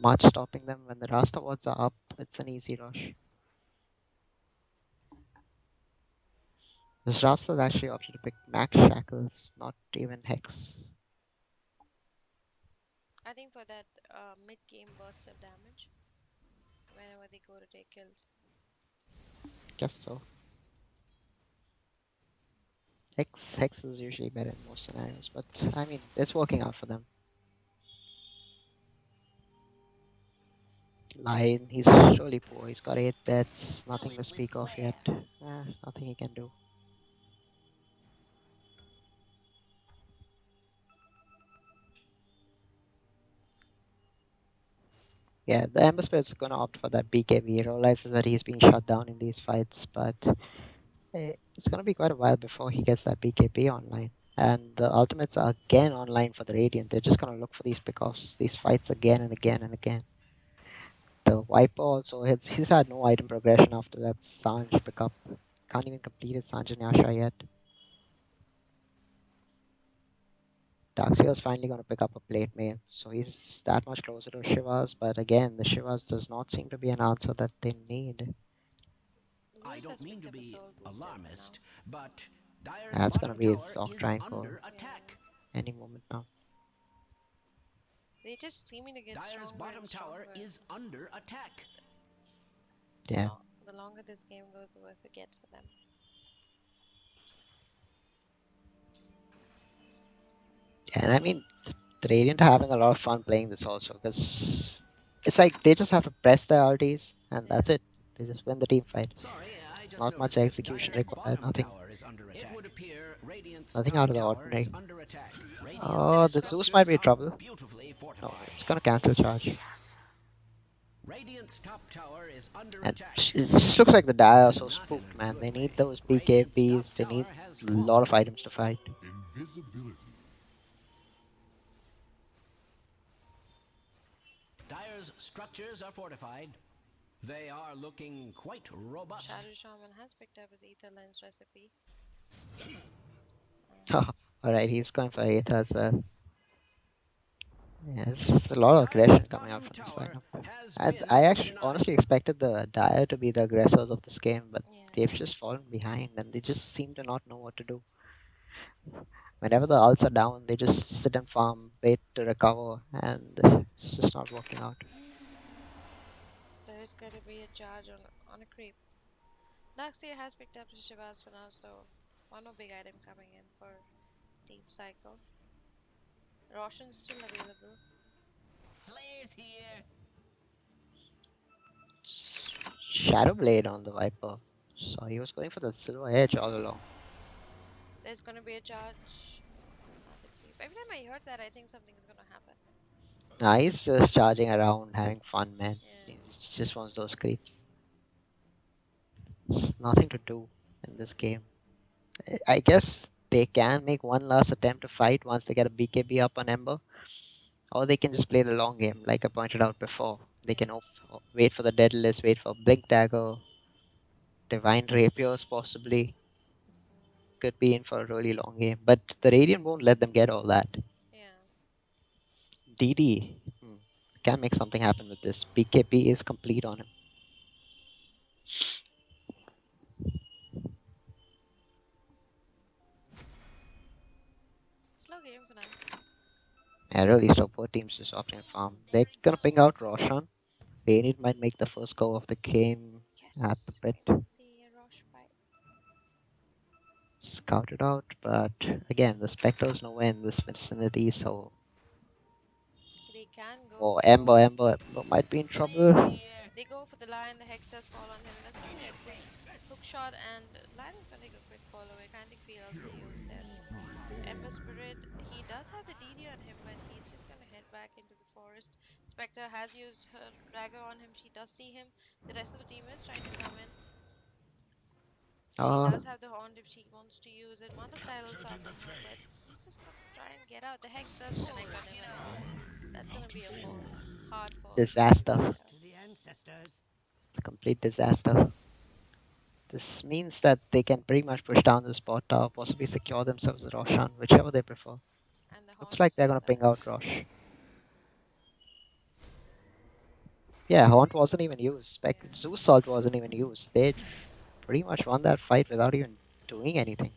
much stopping them. When the Rasta wards are up, it's an easy rush. This Rasta's actually opted to pick Max Shackles, not even Hex. I think for that mid-game burst of damage, whenever they go to take kills. Guess so. Hex is usually better in most scenarios, but I mean, it's working out for them. Lion, he's surely poor. He's got 8 deaths, nothing to speak of yet. Nothing he can do. Yeah, the Ember Spirit's gonna opt for that BKB. He realizes that he's being shut down in these fights, but it's gonna be quite a while before he gets that BKB online. And the ultimates are again online for the Radiant. They're just gonna look for these pickoffs, these fights again and again and again. The Viper also, he's had no item progression after that Sanj pickup. Can't even complete his Sanj and Yasha yet. Darkseer's finally going to pick up a plate mail, so he's that much closer to Shivas, but again, the Shivas does not seem to be an answer that they need. I Zeus don't has mean picked to up a be soul booster for alarmist, now. but Dyer's That's going to bottom be his tower soft is triangle under attack. any moment now. They just seeming to get Dyer's stronger bottom and tower stronger. is under attack. Yeah. The longer this game goes, the worse it gets for them. And I mean, the Radiant are having a lot of fun playing this also, because it's like they just have to press their ultis, and that's it. They just win the team fight. Sorry, I just Not much noticed that execution Dyer's required, bottom nothing. tower is under attack. It would appear Radiant's Nothing top out of the tower ordinary. is under attack. Radiant's Oh, the Zeus might be in structures are trouble. beautifully No, fortified. it's going to cancel charge. Radiant's top tower is under And attack. it just looks like the Dire are so Not in spooked, a man. good They need way. those Radiant's BKBs. top They need tower has a lot of fallen. items to fight. Invisibility. Dyer's structures are fortified. They are looking quite robust. Shadow Shaman has picked up his Ether Lens recipe. Alright, he's going for Aether as well. Yes, a lot of aggression coming out from this lineup. I actually honestly expected the Dire to be the aggressors of this game, but they've just fallen behind and they just seem to not know what to do. Whenever the ults are down, they just sit and farm, wait to recover, and it's just not working out. There is going to be a charge on a creep. Darkseer has picked up his Shivas for now, so one more big item coming in for Deep Cycle. Roshan's still available. Flares here. Shadow Blade on the Viper. So he was going for the Silver Edge all along. There's going to be a charge on the creep. Every time I heard that, I think something is going to happen. Nah, he's just charging around, having fun, man. Yeah. He just wants those creeps. There's nothing to do in this game. I guess they can make one last attempt to fight once they get a BKB up on Ember. Or they can just play the long game, like I pointed out before. They can wait for the Deadless, wait for Blink Dagger, Divine Rapiers possibly. Could be in for a really long game. But the Radiant won't let them get all that. Yeah. DD can make something happen with this. BKB is complete on him. Slow game for now. Yeah, really support teams just opting farm. They're gonna ping out Roshan. Radiant might make the first go of the game at the pit. See a Rosh fight. Scout it out, but again, the Spectre's nowhere in this vicinity, so. They can go. Oh, Ember might be in trouble. They go for the Lion, the Hex does fall on him. That's gonna be a quick hook shot, and Lion is gonna take a quick follow away. Kinetic Field also used there. Ember Spirit, he does have the DD on him, but he's just gonna head back into the forest. Spectre has used her dagger on him. She does see him. The rest of the team is trying to come in. She does have the horn if she wants to use it. Mother Style also up on her, but he's just gonna try and get out. The Hex does connect on him, and that's gonna be a fall. Hard fall. Disaster. To the ancestors. It's a complete disaster. This means that they can pretty much push down the spot tower, possibly secure themselves a Roshan, whichever they prefer. And the Looks horn like they're gonna still ping does. out Rosh. Yeah, Haunt wasn't even used. Zeus Salt wasn't even used. They pretty much won that fight without even doing anything.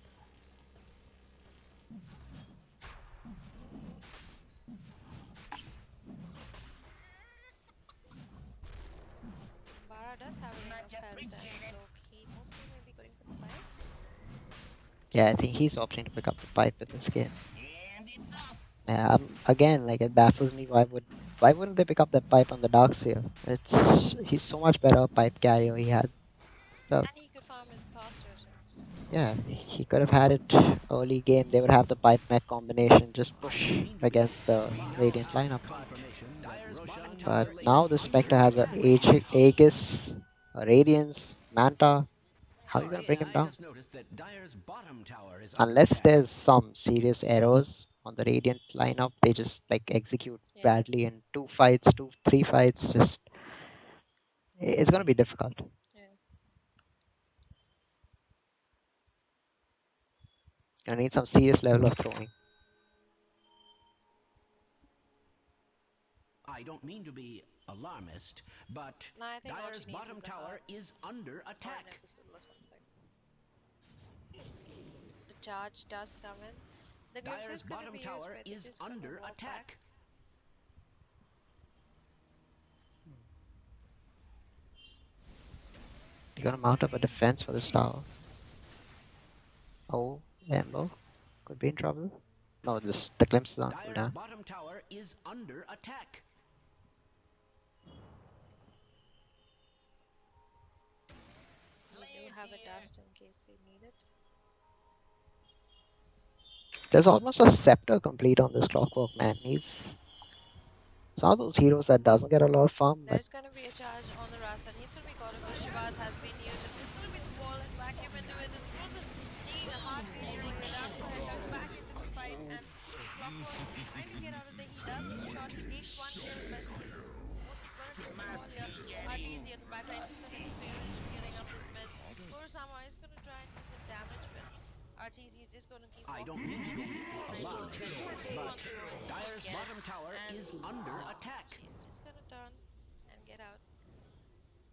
Bara does have enough health and low key. Mostly maybe going for the fight. Yeah, I think he's opting to pick up the pipe in this game. Yeah, again, like it baffles me. Why wouldn't they pick up that pipe on the Darkseer? He's so much better a pipe carrier. He had well, And he could farm it faster since. yeah, he could have had it early game. They would have the pipe mech combination, just push against the Radiant lineup. But now the Spectre has a Aegis, a Radiance, Manta. How are you gonna bring him I down? just noticed that Dyer's bottom tower is under Unless attack. there's some serious errors on the Radiant lineup, they just like execute Yeah. badly in 2 fights, 3 fights. Just it's gonna be difficult. Yeah. I need some serious level of throwing. I don't mean to be alarmist, but No, I think all Dyer's she needs bottom is a tower heart is under or an attack. episode or something. The charge does come in. The glimpse Dyer's is going to bottom be used, tower but it is gonna under walk attack. back. You're gonna mount up a defense for this tower. Oh, Ambo could be in trouble. No, the glimpse is on Dyer's cooldown. bottom tower is under attack. We do have a dust in case they need it. There's almost a scepter complete on this Clockwork man. He's one of those heroes that doesn't get a lot of farm, but There's going to be a charge on the Rasta, and he's going to be caught up. Shivas has been used, and he's going to be the wall and vacuum into it. And Frozen seeing a heartbeat here on the down for head back into the fight, and Clockwork trying to get out of there. He does get shot. He takes one kill, but he's mostly going to take the wall here. RTZ on the backline, he's going to be getting up his mid. Kurosama is going to try and do some damage, but RTZ is just going to keep I walking don't mean to around. be alarmist, but Dyer's bottom tower is under attack. She's just going to turn and get out.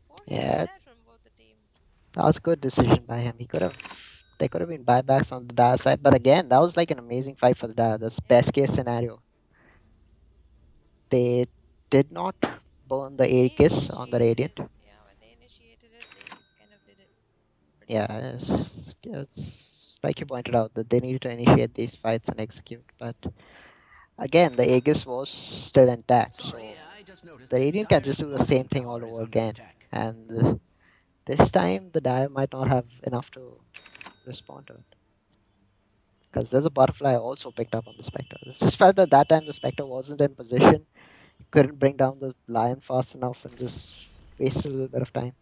4 yeah, kills there from both the teams. that was a good decision by him. There could have been buybacks on the Dire side, but again, that was like an amazing fight for the Dire. That's best case scenario. They did not burn the They Aegis on the Radiant. initiated- Yeah, when they initiated it, they kind of did it. pretty Yeah, it's like you pointed out that they needed to initiate these fights and execute. But again, the Aegis was still intact, so Sorry, I just noticed the that Radiant can Dyer's just do the bottom same thing tower all is over under again. attack. And this time, the Dire might not have enough to respond to it. Because there's a butterfly also picked up on the Spectre. It's just felt that that time the Spectre wasn't in position, couldn't bring down the Lion fast enough, and just wasted a little bit of time.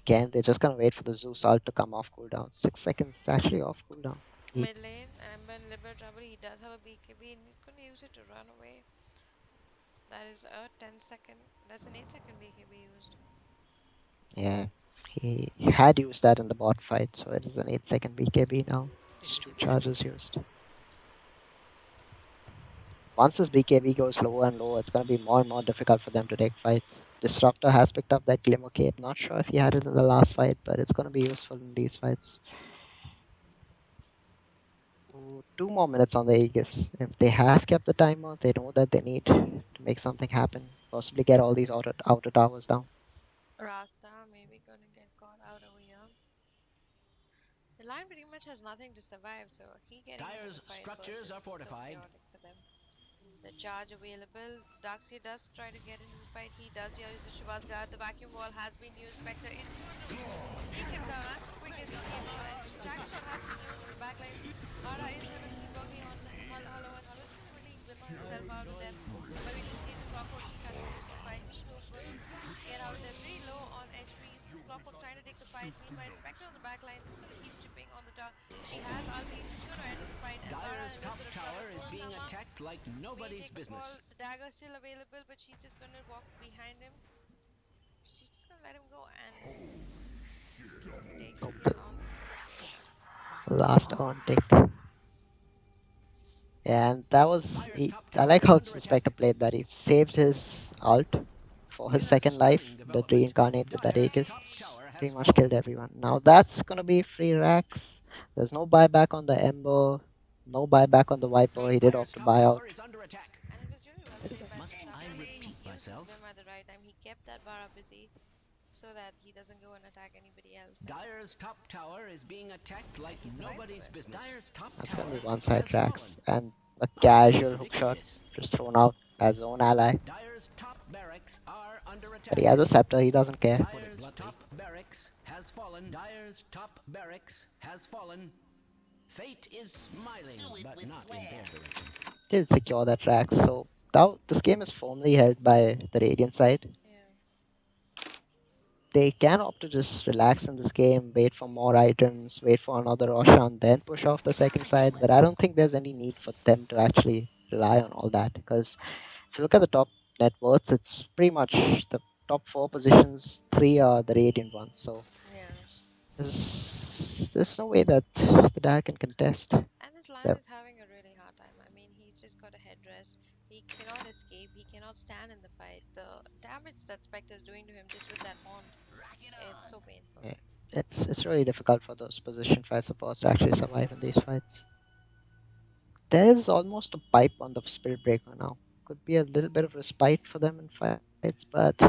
Again, they're just gonna wait for the Zeus ult to come off cooldown. 6 seconds actually off cooldown. Mid lane, Amber in Liber trouble. He does have a BKB and he's going to use it to run away. That is a 10-second. That's an 8-second BKB used. Yeah, he had used that in the bot fight, so it is an 8 second BKB now. Just 2 charges used. Once this BKB goes lower and lower, it's going to be more and more difficult for them to take fights. Disruptor has picked up that Glimmer Cape. Not sure if he had it in the last fight, but it's going to be useful in these fights. 2 more minutes on the Aegis. If they have kept the timer, they know that they need to make something happen. Possibly get all these outer towers down. Rasta maybe going to get caught out over here. The line pretty much has nothing to survive, so he getting into Dyer's the fight structures first are is so fortified. chaotic for them. The charge available. Darkseer does try to get into the fight. He does use the Shiva's guard. The vacuum wall has been used. Spectre is going to take him down as quick as he came out. And Shadow Shot has been used on the back line. Hara is going to be working on Hollow, and Hollow is going to really glimmer himself out of them. But we can see the Clockwork. He continues to fight. He will get out of there very low on HP. Clockwork trying to take the fight. Meanwhile, Spectre on the back line is going to keep chipping on the top. She has ulti. She's going to end the fight. And Hara Dyer's is top going to tower is Kurosama being attacked like may nobody's take the business. ball. The dagger is still available, but she's just gonna walk behind him. She's just gonna let him go and take the kill on the Spectre. Last on tick. And that was Dire's top I tower like is how under the attack. Spectre played that. He saved his ult for his In a second life, stunning did development, reincarnate with that Dire's Aegis. top tower has Pretty much fallen. killed everyone. Now that's gonna be free racks. There's no buyback on the Ember, no buyback on the Viper. He did Dire's opt to top buy out. tower is under attack. And it was really well played by Must Mustafa. I I mean, repeat he used his myself? Vim at the right time. He kept that Vara busy so that he doesn't go and attack anybody else. Dire's top tower is being attacked like It's right to nobody's it. business. Dire's top That's tower gonna be one side has tracks. fallen. And a I casual hook predicted shot this. just thrown out as own ally. Dyer's top barracks are under But attack. he has a scepter, he doesn't care. Dyer's top barracks has fallen. Dyer's top barracks has fallen. Fate is smiling, but not in their direction. He'll secure that track. So now this game is firmly held by the Radiant side. Yeah. They can opt to just relax in this game, wait for more items, wait for another Roshan, then push off the second side. But I don't think there's any need for them to actually rely on all that. Because if you look at the top net worths, it's pretty much the top four positions, three are the Radiant ones. So Yeah. there's no way that the Dire can contest. And this line Yep. is having a really hard time. I mean, he's just got a headdress. He cannot escape. He cannot stand in the fight. The damage that Spectre is doing to him just with that haunt, it's so painful. Yeah. It's really difficult for those position 5 supports to actually survive in these fights. There is almost a pipe on the Spirit Breaker now. Could be a little bit of respite for them in fights, but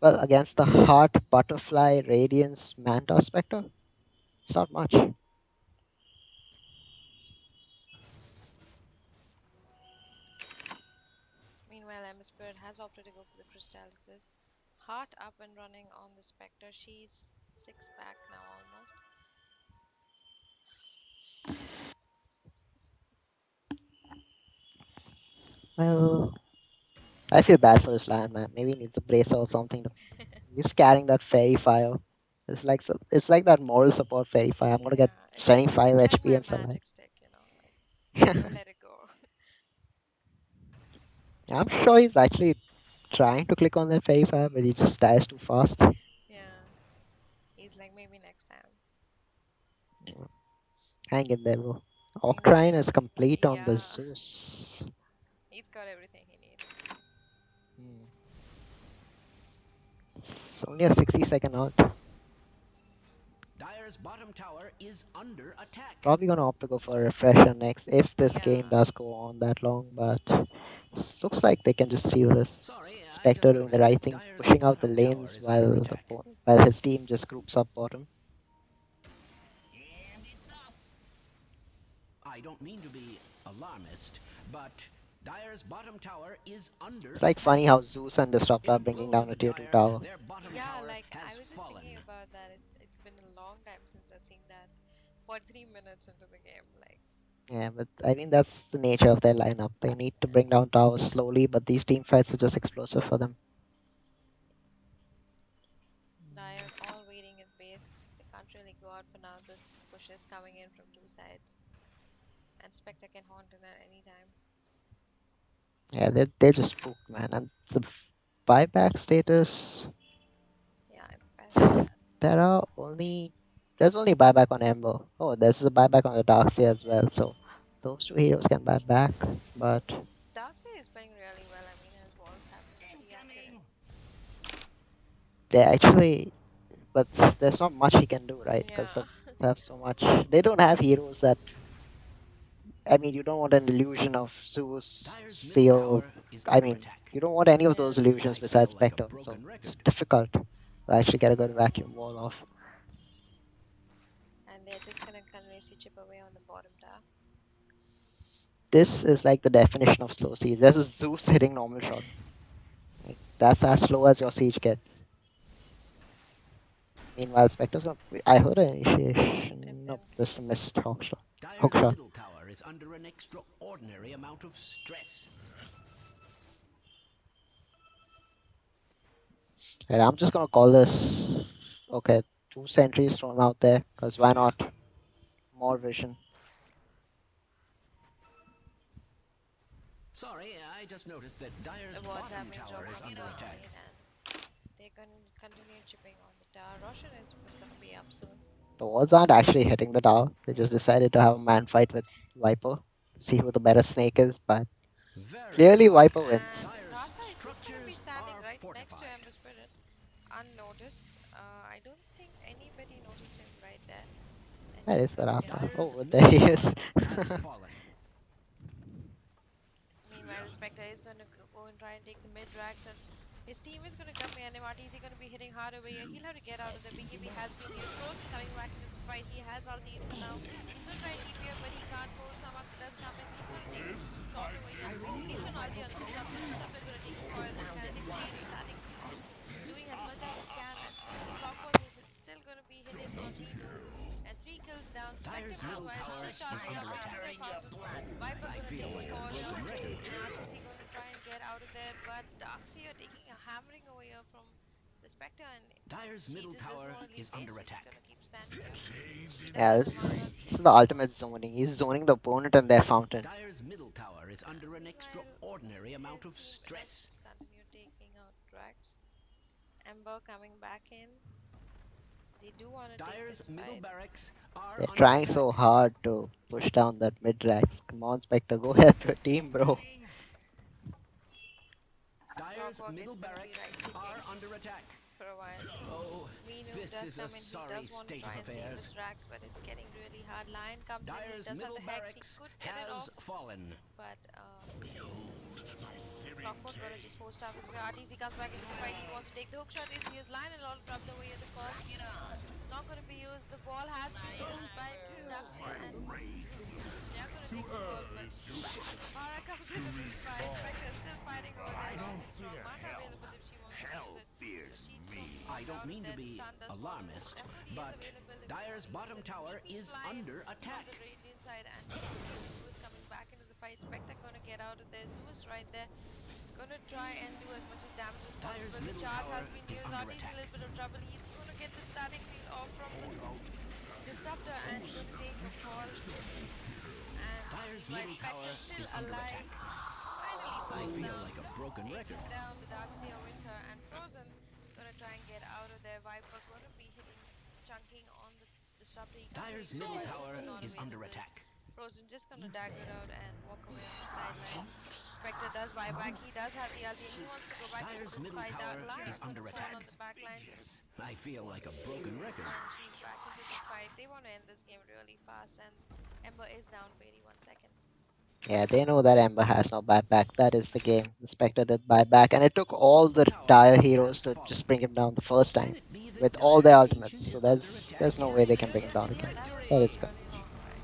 well, against the Heart, Butterfly, Radiance, Manta Spectre, it's not much. Meanwhile, Emma Spirit has opted to go for the Crystallisis. Heart up and running on the Spectre. She's 6 back now almost. Well, I feel bad for this Lion man. Maybe he needs a bracer or something. He's carrying that Fairy Fire. It's like that moral support Fairy Fire. I'm gonna get Yeah, it's 75 like HP my and survive. magic stick, you know, like never let it go. I'm sure he's actually trying to click on that Fairy Fire, but he just dies too fast. Yeah, he's like maybe next time. Hang in there, bro. Meanwhile, Octrine is complete on the yeah, Zeus. he's got everything he needs. Hmm. It's only a 60-second out. Dyer's bottom tower is under attack. Probably gonna opt to go for a refresher next if this game Yeah, does go on that long, but looks like they can just seal this. Sorry, I Spectre just doing the noticed right that thing, Dyer's pushing out the bottom tower lanes is under while attack. while his team just groups up bottom. I don't mean to be alarmist, but Dyer's bottom tower is under It's like attack. funny how Zeus and Disrupt are In bringing blow down to a the tier 2 Dyer, tower. their bottom yeah, tower like has I was just fallen. thinking about that. It's been a long time since I've seen that. 43 minutes into the game, like Yeah, but I mean that's the nature of their lineup. They need to bring down towers slowly, but these team fights are just explosive for them. Dyer all waiting at base. They can't really go out for now. The push is coming in from 2 sides, and Spectre can haunt in at any time. Yeah, they just spooked, man. And the buyback status, Yeah, I see that. there's only buyback on Ember. Oh, there's a buyback on the Darkseid as well. So those two heroes can buy back, but Darkseid is playing really well. I mean, his walls have been pretty accurate. they actually, but there's not much he can do, right? Because Yeah, the Wolves have so much. They don't have heroes that. I mean, you don't want an illusion of Zeus, Dyer's middle Seal. tower is I under mean, attack. you don't want any of those yeah. illusions I besides feel like a Spectre. So broken it's record. difficult to actually get a good vacuum wall off. And they're just gonna continuously chip away on the bottom tower. This is like the definition of slow siege. There's a Zeus hitting normal shot. Like, that's as slow as your siege gets. Meanwhile, Spectre's not. I heard an initiation. It Nope, didn't just a connect. missed hook shot. Hook Dyer's shot. middle tower is under an extraordinary amount of stress. And I'm just gonna call this. Okay, 2 sentries thrown out there. Cause why not? More vision. Sorry, I just noticed that Dyer's The ward bottom damage tower is of under attack. and they're gonna continue chipping on the tower. Roshan was gonna be up soon. The walls aren't actually hitting the tower. They just decided to have a man fight with Viper. see who the better snake is, but Very clearly good. Viper wins. And Dire's Rafa is just going to be structures standing are right next to fortified. Ember Spirit, unnoticed. I don't think anybody noticed him right there. And That he's is the going to Rasta. stand. Dire's Oh, there middle he tower is. has fallen. Meanwhile, Spectre is going to go and try and take the mid racks, and his team is going to come in. And Martisi going to be hitting hard over here. He'll have to get out of there. BKB has been used. Frozen coming back into the fight. He has ulti for now. He's going to try and TP here, but he can't hold. Samak does come in. He's going to take the shot over here. He's going to ulti on the Disruptor. Disruptor going to take the coil. The Kinetic Blade starting doing as much as it can, and Clockwork is still going to be hitting on Nino. And 3 kills down. Spectre Dire's middle meanwhile tower still is charging up under into attack. the fountain. Viper I gonna feel take the like a fall broken down, record. and Artiste gonna try and get out of there, but Darkseer taking a hammering over here from the Spectre, and Dire's she middle just doesn't tower want to leave is base. under She's just attack. gonna keep standing here. She does Yeah, have this, the Malzahn. this is the ultimate zoning. He's zoning the opponent and their fountain. Dire's middle tower is under an Meanwhile, extraordinary amount his of team stress. is continue taking out Drax. Ember coming back in. They do want to take Dire's this middle fight. barracks are They're under trying attack. so hard to push down that mid racks. Come on, Spectre, go help your team, bro. Dire's Clockwork is middle gonna be barracks right are clicking under attack. for a while. Oh, Minu this does is a come in. He sorry does want to state try of and save affairs. his racks, but it's getting really hard. Lion comes in. He Dire's does have middle the hex. He barracks could get it has off, fallen. but Clockwork gonna just force down the RTZ comes back into the fight. He wants to take the hook shot. Is his line and all dropped away at the call. Not gonna be used. The ball has been used by Daxia, and they're gonna take the ball, but Mara comes into this fight. Spectre is still fighting over there. Strong mana available if she wants to use it. The sheets will be I knocked don't out of mean to there. The be stun does fall on alarmist, Stephanie is but available if Dire's you want to bottom use it. tower TP's is flying under from attack. the Radiant side, and Zeus is coming back into the fight. Spectre gonna get out of there. Zeus right there. Gonna try and do as much as damage as Dire's possible. The middle charge tower has been is used. under Artie's in a attack. little bit of trouble. He's gonna get the static field off from the Disruptor and gonna take a fall. And Dire's meanwhile, middle tower Spectre still is under alive. attack. Finally I falls feel down, like a broken record. taking down the Darkseer Winter, and Frozen gonna try and get out of there. Viper gonna be hitting, chunking on the Disruptor. He can't Dire's really middle do tower it. Not is under available. attack. Frozen just gonna dagger out and walk away on the sideline. Spectre does buy back. He does have the ulti, and he wants to go back Dire's into the middle fight. tower Lion is under gonna attack. fall on the backlines, I feel like a broken record. and she's back into the fight. They want to end this game really fast, and Ember is down for 81 seconds. Yeah, they know that Ember has no buyback. That is the game. The Spectre did buyback, and it took all the Dire heroes to just bring him down the first Can time it be that with all their Dire's ultimates. ancient So is under attack? there's no way they can bring him down again. That was a That is really, good. really long fight.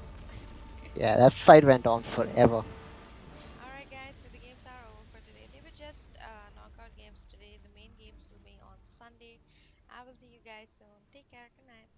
Yeah, that fight went on forever. Alright, guys, so the games are over for today. They were just knockout games today. The main games will be on Sunday. I will see you guys soon. Take care. Good night.